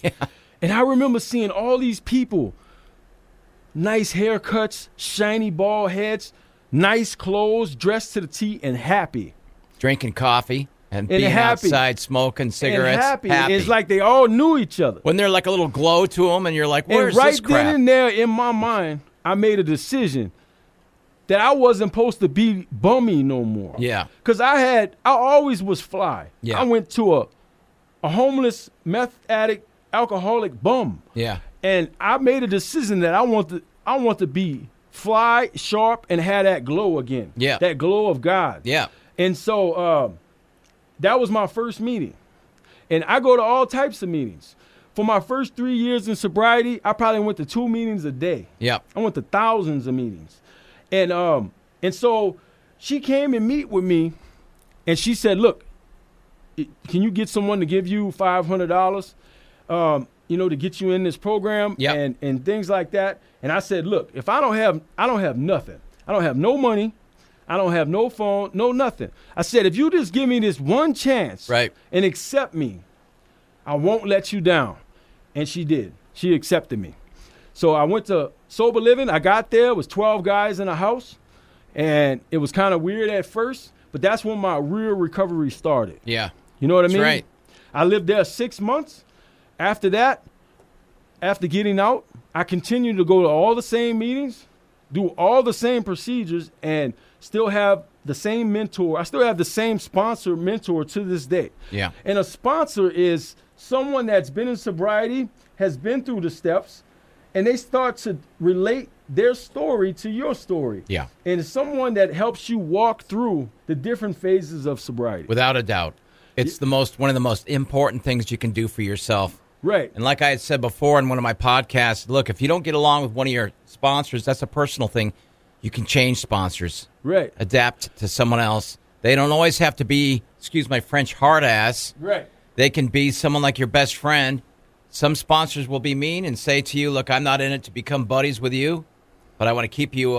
Yeah. And I remember seeing all these people, nice haircuts, shiny bald heads, nice clothes, dressed to the T, and happy. Drinking coffee and being happy. outside smoking cigarettes. And happy. It's like they all knew each other. when there's like a little glow to them, and you're like, "Where's And right this crap?" then and there in my mind, I made a decision that I wasn't supposed to be bummy no more. Yeah. Because I always was fly. Yeah. I went to a homeless, meth addict, alcoholic bum. Yeah. And I made a decision that I want to be fly, sharp, and have that glow again. Yeah. That glow of God. Yeah. And so that was my first meeting. And I go to all types of meetings. For my first 3 years in sobriety, I probably went to 2 meetings a day. Yeah. I went to thousands of meetings. And so she came and meet with me, and she said, look, can you get someone to give you $500, to get you in this program? Yep. And things like that. And I said, look, if I don't have nothing. I don't have no money. I don't have no phone, no nothing. I said, if you just give me this one chance Right. and accept me, I won't let you down. And she did. She accepted me. So I went to Sober Living. I got there. It was 12 guys in a house. And it was kind of weird at first, but that's when my real recovery started. Yeah. You know what I mean? right. I lived there 6 months. After that, after getting out, I continued to go to all the same meetings, do all the same procedures and still have the same mentor. I still have the same sponsor mentor to this day. Yeah. And a sponsor is someone that's been in sobriety, has been through the steps, and they start to relate their story to your story. Yeah. And it's someone that helps you walk through the different phases of sobriety. Without a doubt. It's one of the most important things you can do for yourself. Right. And like I had said before in one of my podcasts, look, if you don't get along with one of your sponsors, that's a personal thing. You can change sponsors. Right. Adapt to someone else. They don't always have to be, excuse my French, hard ass. Right. They can be someone like your best friend. Some sponsors will be mean and say to you, look, I'm not in it to become buddies with you, but I want to keep you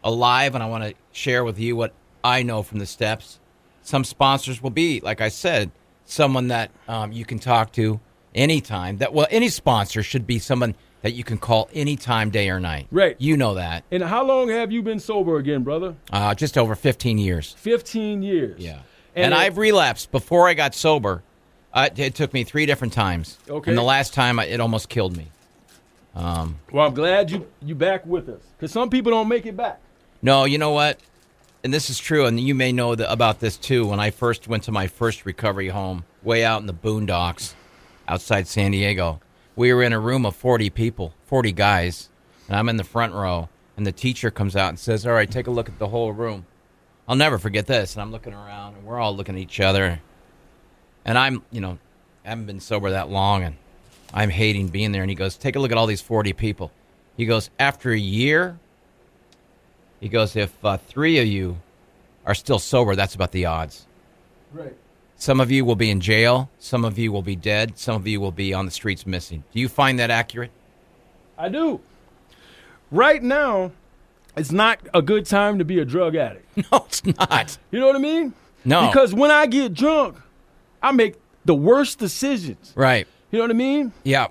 alive, and I want to share with you what I know from the steps. Some sponsors will be, like I said, someone that you can talk to anytime. Any sponsor should be someone that you can call anytime, day or night. Right. You know that. And how long have you been sober again, brother? Just over 15 years. 15 years. Yeah. And I've relapsed. Before I got sober, it took me 3 different times. Okay. And the last time, it almost killed me. Well, I'm glad you back with us, because some people don't make it back. No, you know what? And this is true, and you may know about this too. When I first went to my first recovery home, way out in the boondocks outside San Diego, we were in a room of 40 people, 40 guys, and I'm in the front row, and the teacher comes out and says, all right, take a look at the whole room. I'll never forget this. And I'm looking around, and we're all looking at each other. And I haven't been sober that long, and I'm hating being there. And he goes, take a look at all these 40 people. He goes, after a year, he goes, if 3 of you are still sober, that's about the odds. Right. Some of you will be in jail. Some of you will be dead. Some of you will be on the streets missing. Do you find that accurate? I do. Right now, it's not a good time to be a drug addict. No, it's not. You know what I mean? No. Because when I get drunk, I make the worst decisions. Right. You know what I mean? Yeah.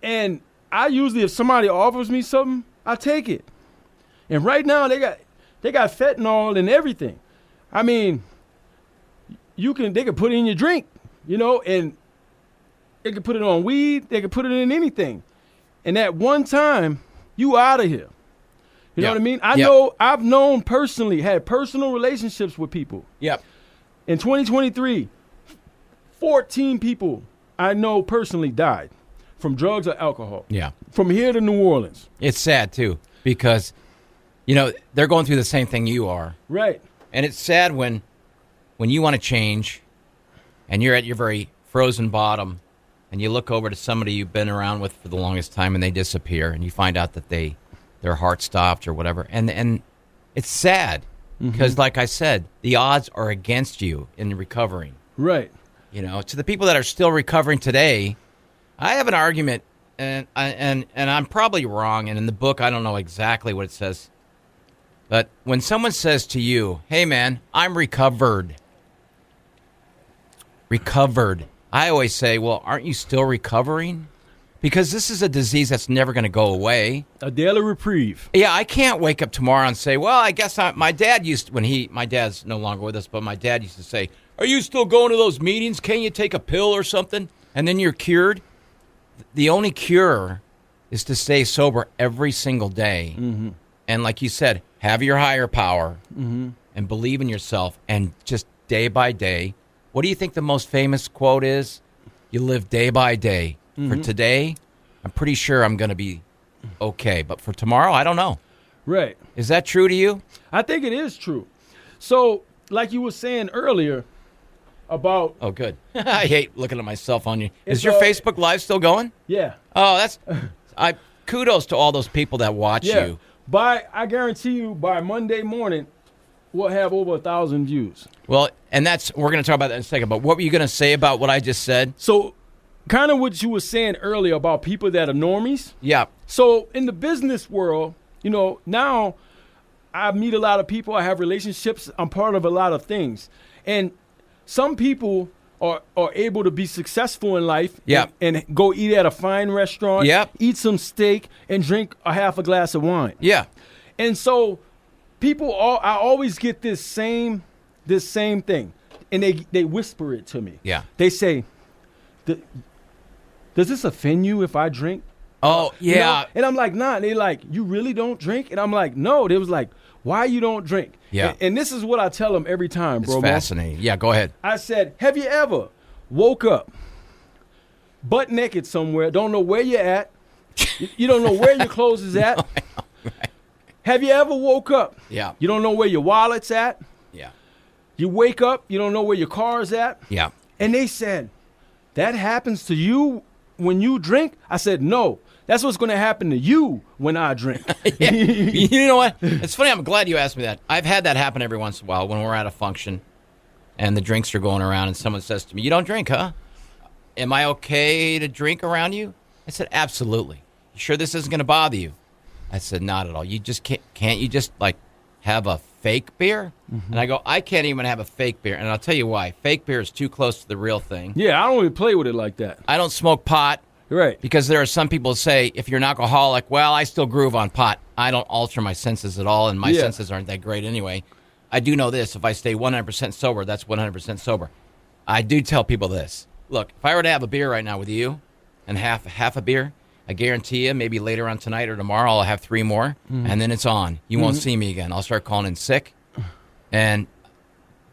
And I usually, if somebody offers me something, I take it. And right now, they got fentanyl and everything. I mean, they can put it in your drink, and they can put it on weed. They can put it in anything. And at one time, you out of here. You know what I mean? I've known personally, had personal relationships with people. Yep. In 2023, 14 people I know personally died from drugs or alcohol. Yeah. From here to New Orleans. It's sad, too, because, they're going through the same thing you are. Right. And it's sad when you want to change and you're at your very frozen bottom and you look over to somebody you've been around with for the longest time and they disappear and you find out that their heart stopped or whatever. And it's sad because, like I said, the odds are against you in recovering. Right. To the people that are still recovering today, I have an argument, and I'm probably wrong, and in the book I don't know exactly what it says. But when someone says to you, hey, man, I'm recovered, I always say, well, aren't you still recovering? Because this is a disease that's never going to go away. A daily reprieve. Yeah, I can't wake up tomorrow and say, well, I guess my dad used to, my dad's no longer with us, but my dad used to say, are you still going to those meetings? Can't you take a pill or something? And then you're cured. The only cure is to stay sober every single day. Mm-hmm. And like you said, have your higher power and believe in yourself. And just day by day, what do you think the most famous quote is? You live day by day. For today, I'm pretty sure I'm going to be okay. But for tomorrow, I don't know. Right. Is that true to you? I think it is true. So, like you were saying earlier about... Oh, good. I hate looking at myself on you. Is your Facebook Live still going? Yeah. Oh, kudos to all those people that watch you. I guarantee you, by Monday morning, we'll have over 1,000 views. Well, and we're going to talk about that in a second. But what were you going to say about what I just said? So, kind of what you were saying earlier about people that are normies. Yeah. So, in the business world, now I meet a lot of people. I have relationships. I'm part of a lot of things. And some people are able to be successful in life and go eat at a fine restaurant, eat some steak, and drink a half a glass of wine. Yeah. And so I always get this same thing, and they whisper it to me. Yeah. They say, does this offend you if I drink? Oh, You yeah. know? And I'm like, nah. And they like, you really don't drink? And I'm like, no. They was like, why you don't drink? Yeah. And this is what I tell them every time, It's bro. fascinating. Yeah, go ahead. I said, have you ever woke up butt naked somewhere, don't know where you're at, you don't know where your clothes is at? Have you ever woke up? Yeah. You don't know where your wallet's at? Yeah. You wake up, you don't know where your car's at? Yeah. And they said, that happens to you when you drink? I said, no. That's what's going to happen to you when I drink. Yeah. You know what? It's funny. I'm glad you asked me that. I've had that happen every once in a while when we're at a function and the drinks are going around and someone says to me, you don't drink, huh? Am I okay to drink around you? I said, absolutely. You sure this isn't going to bother you? I said, not at all. You just can't you just like have a fake beer? Mm-hmm. And I go, I can't even have a fake beer. And I'll tell you why. Fake beer is too close to the real thing. Yeah, I don't even play with it like that. I don't smoke pot. Right. Because there are some people who say, if you're an alcoholic, well, I still groove on pot. I don't alter my senses at all, and my senses aren't that great anyway. I do know this. If I stay 100% sober, that's 100% sober. I do tell people this. Look, if I were to have a beer right now with you and half a beer, I guarantee you maybe later on tonight or tomorrow I'll have 3 more, and then it's on. You won't see me again. I'll start calling in sick, and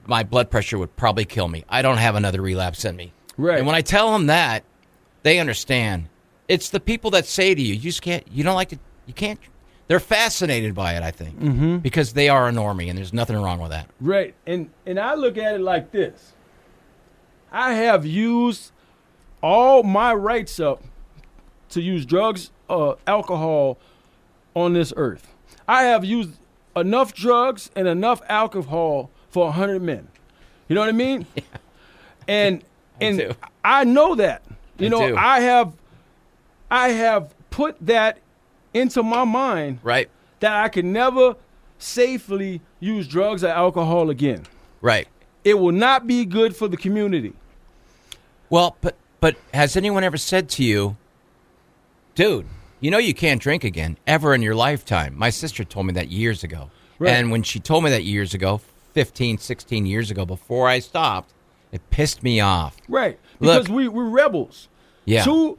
my blood pressure would probably kill me. I don't have another relapse in me. Right. And when I tell them that, they understand. It's the people that say to you, you just can't, you don't like to, you can't, they're fascinated by it, I think, because they are a normie, and there's nothing wrong with that. Right. And I look at it like this. I have used all my rights up to use drugs, alcohol on this earth. I have used enough drugs and enough alcohol for 100 men. You know what I mean? Yeah. And too. I know that. You know, too. I have put that into my mind, Right. that I can never safely use drugs or alcohol again. Right. It will not be good for the community. Well, but has anyone ever said to you, dude, you know you can't drink again ever in your lifetime? My sister told me that years ago. Right. And when she told me that years ago, 15, 16 years ago, before I stopped, it pissed me off. Right. Because Look, we're rebels. Yeah. Two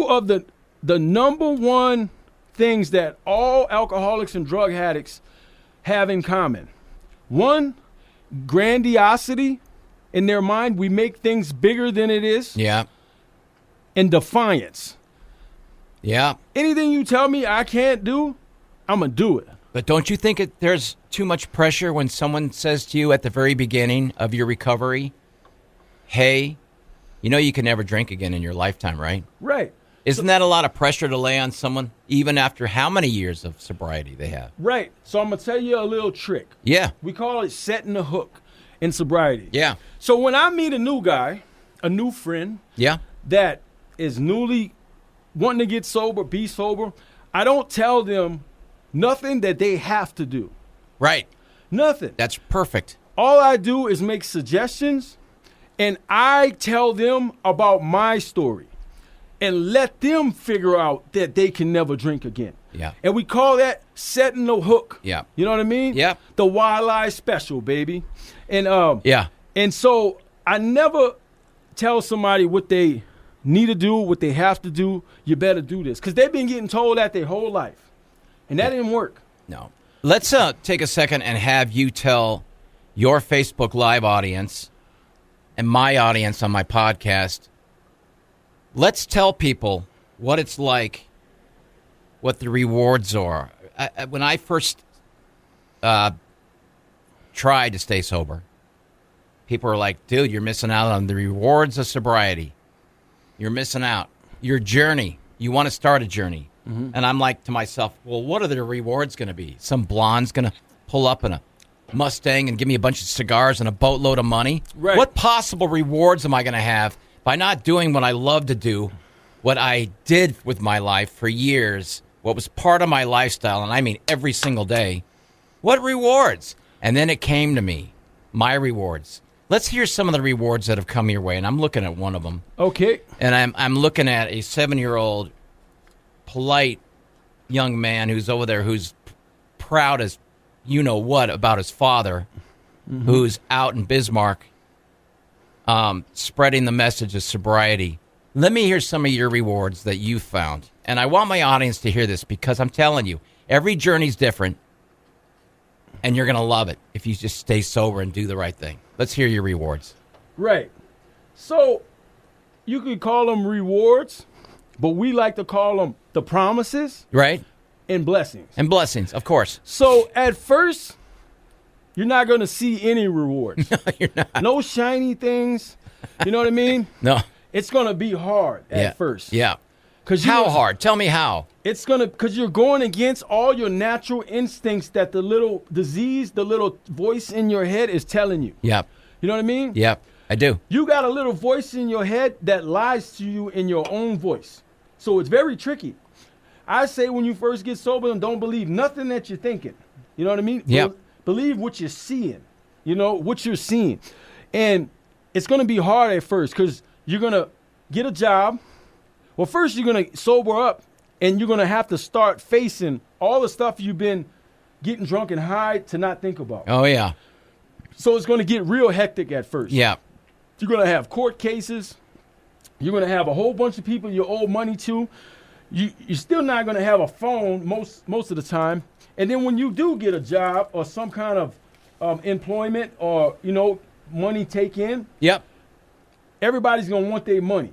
of the number one things that all alcoholics and drug addicts have in common. One, grandiosity in their mind. We make things bigger than it is. Yeah. And defiance. Yeah. Anything you tell me I can't do, I'm going to do it. But don't you think there's too much pressure when someone says to you at the very beginning of your recovery, hey, you know you can never drink again in your lifetime, right? Right. Isn't that a lot of pressure to lay on someone, even after how many years of sobriety they have? Right. So I'm going to tell you a little trick. Yeah. We call it setting the hook in sobriety. Yeah. So when I meet a new guy, a new friend, Yeah. that is newly wanting to get sober, be sober, I don't tell them nothing that they have to do. Right. Nothing. That's perfect. All I do is make suggestions, and I tell them about my story and let them figure out that they can never drink again. Yeah. And we call that setting the hook. Yeah. You know what I mean? Yeah. The Walleye special, baby. And Yeah. and so I never tell somebody what they need to do, what they have to do. You better do this, because they've been getting told that their whole life, and that didn't work. No. Let's take a second and have you tell your Facebook Live audience and my audience on my podcast. Let's tell people what it's like, what the rewards are. When I first tried to stay sober, people were like, dude, you're missing out on the rewards of sobriety. You're missing out. Your journey. You want to start a journey. Mm-hmm. And I'm like to myself, well, what are the rewards going to be? Some blonde's going to pull up in a Mustang and give me a bunch of cigars and a boatload of money? Right. What possible rewards am I going to have by not doing what I love to do, what I did with my life for years, what was part of my lifestyle, and I mean every single day? What rewards? And then it came to me, my rewards. Let's hear some of the rewards that have come your way, and I'm looking at one of them. Okay. And I'm looking at a 7-year-old, polite young man who's over there who's proud as you know what about his father, who's out in Bismarck spreading the message of sobriety Let me hear some of your rewards that you found. And I want my audience to hear this because I'm telling you, every journey's different. And you're going to love it if you just stay sober and do the right thing. Let's hear your rewards. Right. So you could call them rewards, but we like to call them the promises. Right? And blessings. And blessings, of course. So at first, you're not going to see any rewards. No, you're not. No shiny things. You know what I mean? No. It's going to be hard at first. Yeah. How hard? Tell me how. It's going to, because you're going against all your natural instincts that the little disease, the little voice in your head is telling you. Yep. You know what I mean? Yep, I do. You got a little voice in your head that lies to you in your own voice. So it's very tricky. I say when you first get sober, don't believe nothing that you're thinking. You know what I mean? Yep. Believe what you're seeing. You know, what you're seeing. And it's going to be hard at first because you're going to get a job. Well, first you're going to sober up and you're going to have to start facing all the stuff you've been getting drunk and high to not think about. Oh, yeah. So it's going to get real hectic at first. Yeah. You're going to have court cases. You're going to have a whole bunch of people you owe money to. You're still not going to have a phone most of the time. And then when you do get a job or some kind of employment or, money take in, yep, everybody's going to want their money.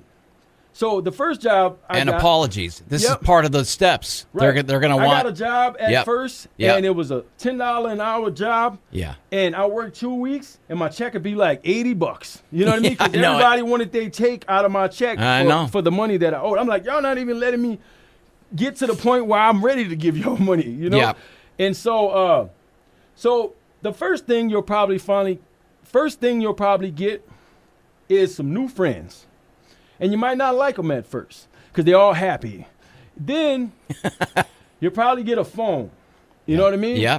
So the first job I got, apologies. This is part of the steps. Right. They're going to want. I got a job at first, and it was a $10 an hour job. Yeah. And I worked 2 weeks, and my check would be like $80. You know what I mean? Because Yeah, everybody wanted their take out of my check for the money that I owed. I'm like, y'all not even letting me get to the point where I'm ready to give y'all money, Yeah. And so, so the first thing you'll probably get is some new friends. And you might not like them at first because they're all happy. Then you'll probably get a phone. You know what I mean? Yeah.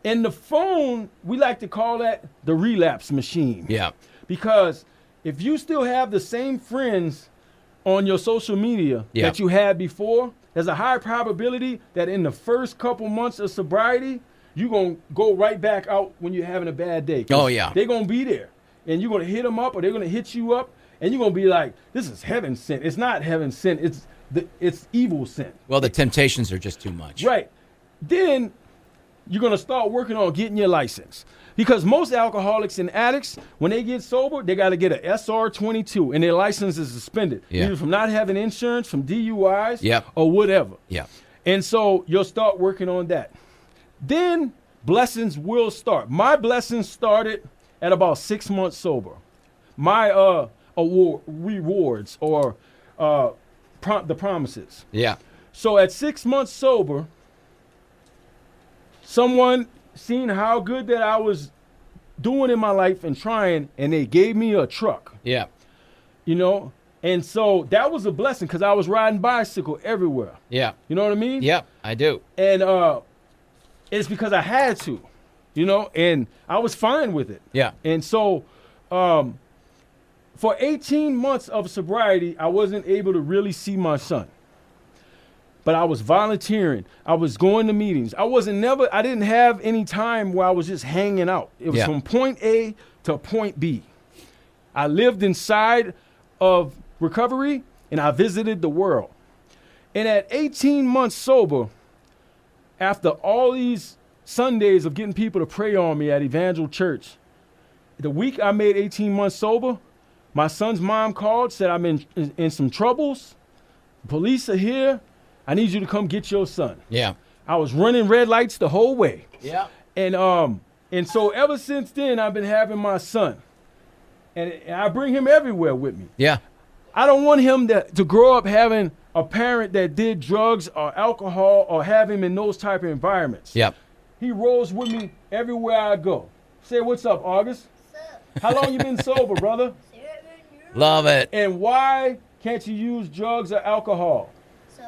And the phone, we like to call that the relapse machine. Yeah. Because if you still have the same friends on your social media that you had before, there's a high probability that in the first couple months of sobriety, you're going to go right back out when you're having a bad day. Oh, yeah. They're going to be there. And you're going to hit them up or they're going to hit you up. And you're going to be like, this is heaven sent. It's not heaven sent. It's evil sent. Well, the temptations are just too much. Right. Then you're going to start working on getting your license. Because most alcoholics and addicts, when they get sober, they got to get an SR-22, and their license is suspended. Yeah. Either from not having insurance, from DUIs, Yep. or whatever. Yeah. And so you'll start working on that. Then blessings will start. My blessings started at about 6 months sober. My rewards or the promises. Yeah. So at 6 months sober, someone seen how good that I was doing in my life and trying, and they gave me a truck. Yeah. And so that was a blessing because I was riding bicycle everywhere. Yeah. You know what I mean? Yep, I do. And it's because I had to, and I was fine with it. Yeah. And so for 18 months of sobriety, I wasn't able to really see my son. But I was volunteering. I was going to meetings. I didn't have any time where I was just hanging out. It was from point A to point B. I lived inside of recovery and I visited the world. And at 18 months sober, after all these Sundays of getting people to pray on me at Evangel Church, the week I made 18 months sober, my son's mom called, said, I'm in some troubles. Police are here. I need you to come get your son. Yeah. I was running red lights the whole way. Yeah. And so ever since then, I've been having my son. And I bring him everywhere with me. Yeah. I don't want him to grow up having a parent that did drugs or alcohol or have him in those type of environments. Yep. He rolls with me everywhere I go. Say, what's up, August? What's up? How long you been sober, brother? Love it. And why can't you use drugs or alcohol? So,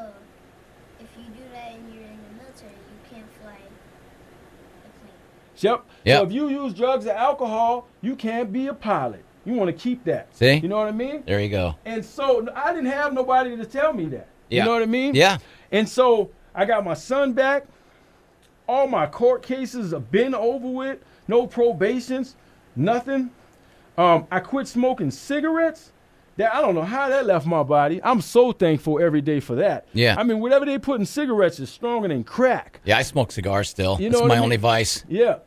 if you do that and you're in the military, you can't fly a plane. Yep. Yep. So if you use drugs or alcohol, you can't be a pilot. You want to keep that. See? You know what I mean? There you go. And so I didn't have nobody to tell me that. Yeah. You know what I mean? Yeah. And so I got my son back. All my court cases have been over with. No probations, nothing. I quit smoking cigarettes. that I don't know how that left my body. I'm so thankful every day for that. Yeah. I mean, whatever they put in cigarettes is stronger than crack. Yeah, I smoke cigars still. You know It's what my I mean? only vice. Yeah.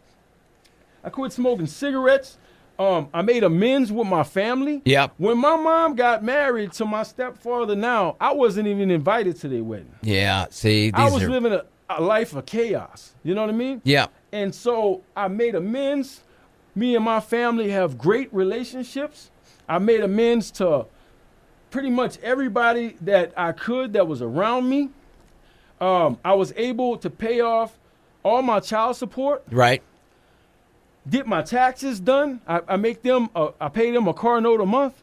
I quit smoking cigarettes. I made amends with my family. Yep. When my mom got married to my stepfather now, I wasn't even invited to their wedding. Yeah, see, I these was are... living a life of chaos. You know what I mean? Yeah. And so I made amends. Me and my family have great relationships. I made amends to pretty much everybody that I could that was around me. I was able to pay off all my child support. Right. Get my taxes done. I pay them a car note a month.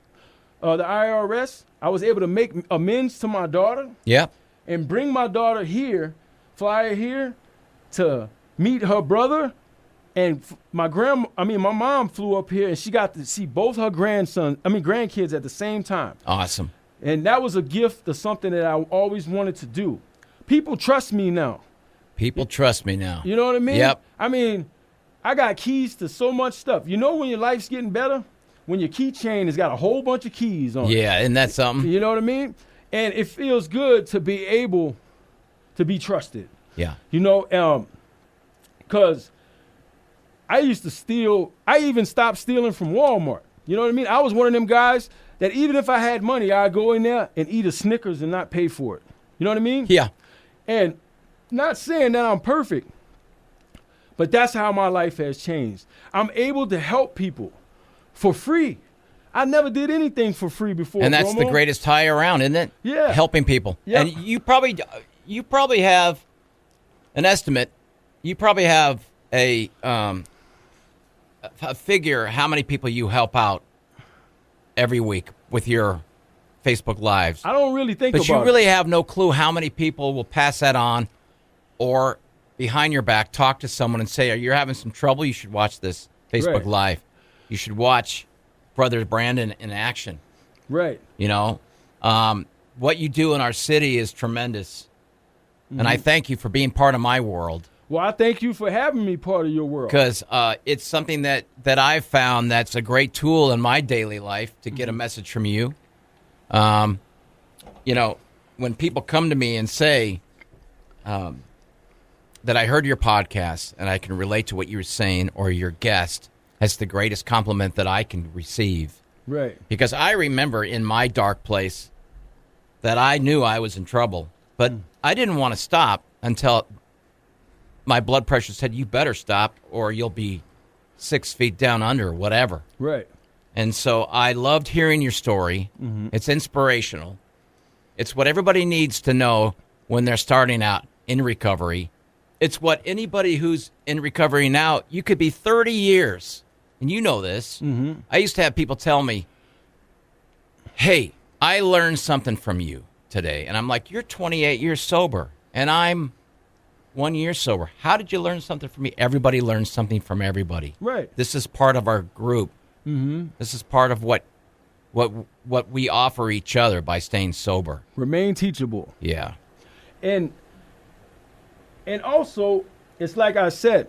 The IRS. I was able to make amends to my daughter Yep. and bring my daughter here, fly her here to meet her brother. And my mom flew up here and she got to see both her grandkids at the same time. Awesome. And that was a gift of something that I always wanted to do. People trust me now. People trust me now. You know what I mean? Yep. I mean, I got keys to so much stuff. You know when your life's getting better? When your keychain has got a whole bunch of keys on it. Yeah, isn't that something? You know what I mean? And it feels good to be able to be trusted. Yeah. You know, because I used to steal. I even stopped stealing from Walmart. You know what I mean? I was one of them guys that even if I had money, I'd go in there and eat a Snickers and not pay for it. You know what I mean? Yeah. And not saying that I'm perfect, but that's how my life has changed. I'm able to help people for free. I never did anything for free before. And that's the Bromo. greatest high around, isn't it? Yeah. Helping people. Yep. And you probably have an estimate. You probably have a figure how many people you help out every week with your Facebook Lives. I don't really think But about you really have no clue how many people will pass that on or behind your back talk to someone and say, you're having some trouble, you should watch this Facebook Right. Live. You should watch Brother Brandon in action. it. Right. You know, what you do in our city is tremendous. And I thank you for being part of my world. Well, I thank you for having me part of your world. Because it's something that I've found that's a great tool in my daily life to get a message from you. You know, when people come to me and say that I heard your podcast and I can relate to what you were saying or your guest, that's the greatest compliment that I can receive. Right. Because I remember in my dark place that I knew I was in trouble, but I didn't want to stop until my blood pressure said, you better stop or you'll be 6 feet down under, whatever. Right. And so I loved hearing your story. It's inspirational. It's what everybody needs to know when they're starting out in recovery. It's what anybody who's in recovery now, you could be 30 years, and you know this. I used to have people tell me, hey, I learned something from you today. And I'm like, you're 28 years sober, and I'm 1 year sober. How did you learn something from me? Everybody learns something from everybody. Right. This is part of our group. This is part of what we offer each other by staying sober. Remain teachable. Yeah. And also, it's like I said,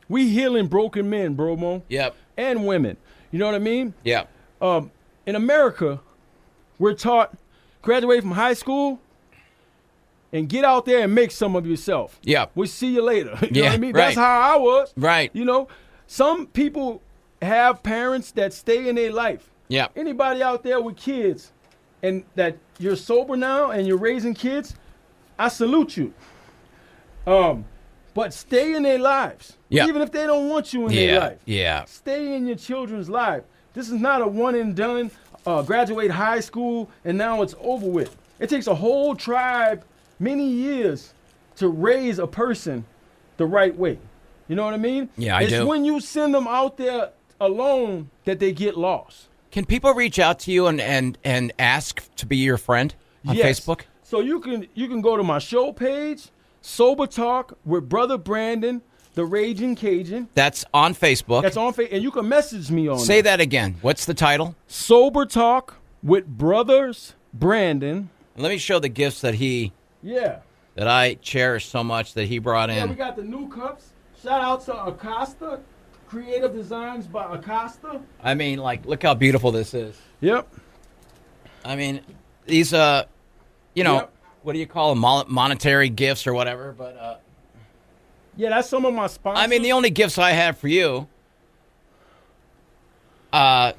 we healing broken men, Bromo. Yep. And women. You know what I mean? Yep. In America, we're taught graduate from high school and get out there and make some of yourself. Yep. We'll see you later. You know Yeah, what I mean? right. That's how I was. Right. You know, some people have parents that stay in their life. Yep. Anybody out there with kids and that you're sober now and you're raising kids, I salute you. But stay in their lives. Yeah. Even if they don't want you in their life. Yeah. Stay in your children's life. This is not a one and done, graduate high school and now it's over with. It takes a whole tribe, many years to raise a person the right way. You know what I mean? Yeah, I it's do. It's when you send them out there alone that they get lost. Can people reach out to you and ask to be your friend on Yes. Facebook? So you can go to my show page, Sober Talk with Brother Brandon, the Raging Cajun. That's on Facebook. That's on Facebook, and you can message me on Say that again. What's the title? Sober Talk with Brothers Brandon. Let me show the gifts that Yeah. I cherish so much that he brought Yeah, in. we got the new cups. Shout out to Acosta. Creative Designs by Acosta. I mean, like, look how beautiful this is. Yep. I mean, these, Yep. what do you call them? Monetary gifts or whatever. But Yeah, that's some of my sponsors. I mean, the only gifts I have for you, I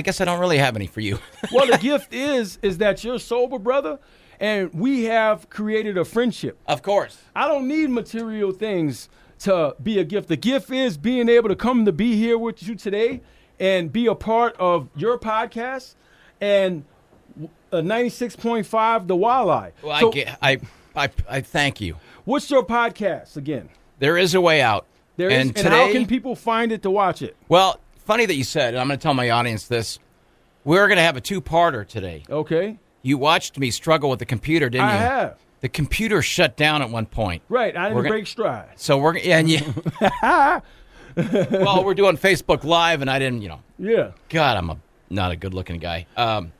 guess I don't really have any for you. Well, the gift is that you're sober, brother, and we have created a friendship. Of course. I don't need material things to be a gift. The gift is being able to come to be here with you today and be a part of your podcast and 96.5 The Walleye. Well, So, I thank you. what's your podcast again? There is a way out. There is, and how can people find it to watch it? Well, funny that you said, and I'm going to tell my audience this. We're going to have a two-parter today. Okay. You watched me struggle with the computer, didn't you? I have. The computer shut down at one point. Right. I didn't break stride. So we're well, we're doing Facebook Live, and I didn't, Yeah. God, I'm not a good-looking guy.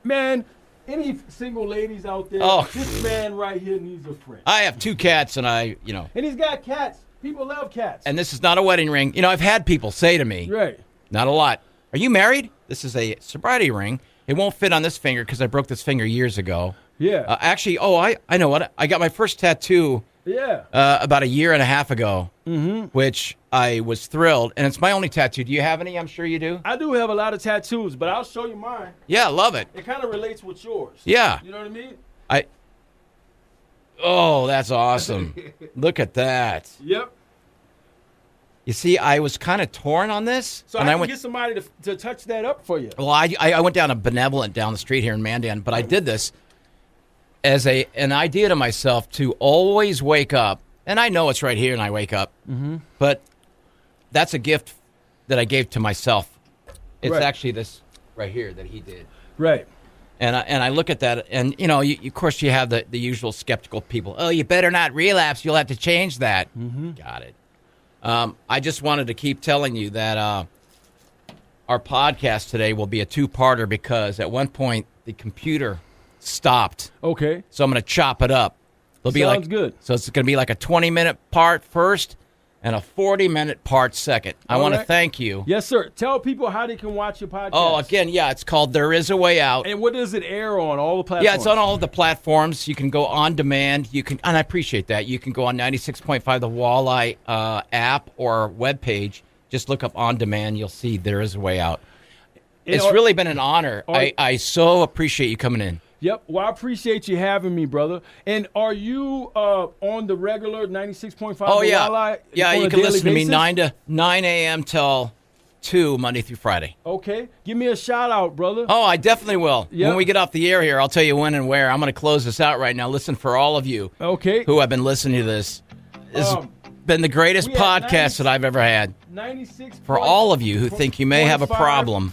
Man, any single ladies out there, Oh. this man right here needs a friend. I have 2 cats, and And he's got cats. People love cats. and this is not a wedding ring. I've had people say to me, Right. not a lot, "Are you married?" This is a sobriety ring. It won't fit on this finger because I broke this finger years ago. Yeah. Actually, I know what. I got my first tattoo Yeah. about a year and a half ago, which I was thrilled. And it's my only tattoo. Do you have any? I'm sure you do. I do have a lot of tattoos, but I'll show you mine. Yeah, love it. It kind of relates with yours. Yeah. You know what I mean? Oh, that's awesome. Look at that. Yep. You see, I was kind of torn on this. So and I can get somebody to touch that up for you. Well, I went down a Benevolent down the street here in Mandan, but I did this as an idea to myself to always wake up. And I know it's right here and I wake up. But that's a gift that I gave to myself. It's Right. actually this right here that he did. Right. And I look at that, and, of course, you have the usual skeptical people. Oh, you better not relapse. You'll have to change that. Got it. I just wanted to keep telling you that our podcast today will be a 2-parter because at one point the computer stopped. Okay. So I'm going to chop it up. Sounds good. So it's going to be like a 20-minute part first and a 40-minute part second. I want to thank you. Yes, sir. Tell people how they can watch your podcast. Oh, again, yeah, it's called There Is a Way Out. And what does it air on? All the platforms? Yeah, it's on all of the platforms. You can go on demand. And I appreciate that. You can go on 96.5 the Walleye app or webpage. Just look up on demand. You'll see There Is a Way Out. It's really been an honor. I so appreciate you coming in. Yep. Well, I appreciate you having me, brother. And are you on the regular 96.5? Oh, yeah. Walleye Yeah, on you a can daily listen to me basis? 9 a.m. till 2 Monday through Friday. Okay. Give me a shout out, brother. Oh, I definitely will. Yep. When we get off the air here, I'll tell you when and where. I'm going to close this out right now. Listen, for all of you Okay. who have been listening to this, this has been the greatest we had podcast that I've ever had. 96. For all of you who think you may have a 0.5, problem,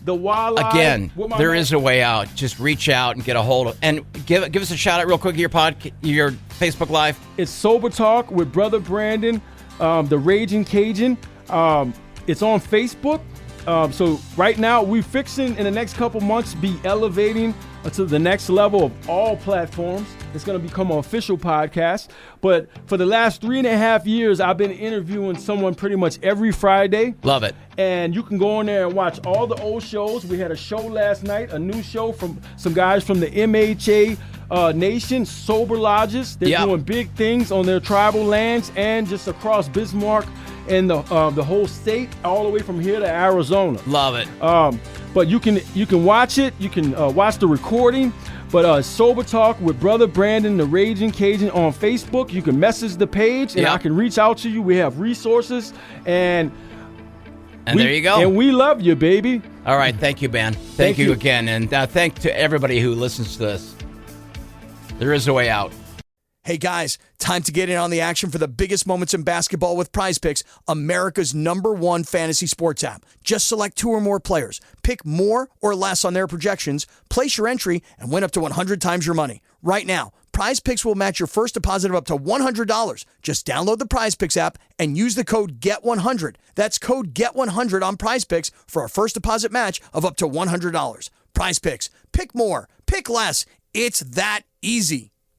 The Walleye. again, with my there man- is a way out. Just reach out and get a hold of, and give us a shout out real quick. Your Facebook Live. It's Sober Talk with Brother Brandon, the Raging Cajun. It's on Facebook. So right now we're fixing in the next couple months be elevating to the next level of all platforms. It's going to become an official podcast. But for the last 3.5 years, I've been interviewing someone pretty much every Friday. Love it. And you can go in there and watch all the old shows. We had a show last night, a new show from some guys from the MHA Nation, Sober Lodges. They're doing big things on their tribal lands and just across Bismarck and the whole state, all the way from here to Arizona. Love it. But you can watch it. You can watch the recording. But Sober Talk with Brother Brandon, the Raging Cajun on Facebook. You can message the page, and I can reach out to you. We have resources, and there you go. And we love you, baby. All right. Thank you, Ben. Thank you again. And thank to everybody who listens to this. There is a way out. Hey guys, time to get in on the action for the biggest moments in basketball with Prize Picks, America's #1 fantasy sports app. Just select 2 or more players, pick more or less on their projections, place your entry, and win up to 100 times your money. Right now, Prize Picks will match your first deposit of up to $100. Just download the Prize Picks app and use the code GET100. That's code GET100 on Prize Picks for a first deposit match of up to $100. Prize Picks. Pick more. Pick less. It's that easy.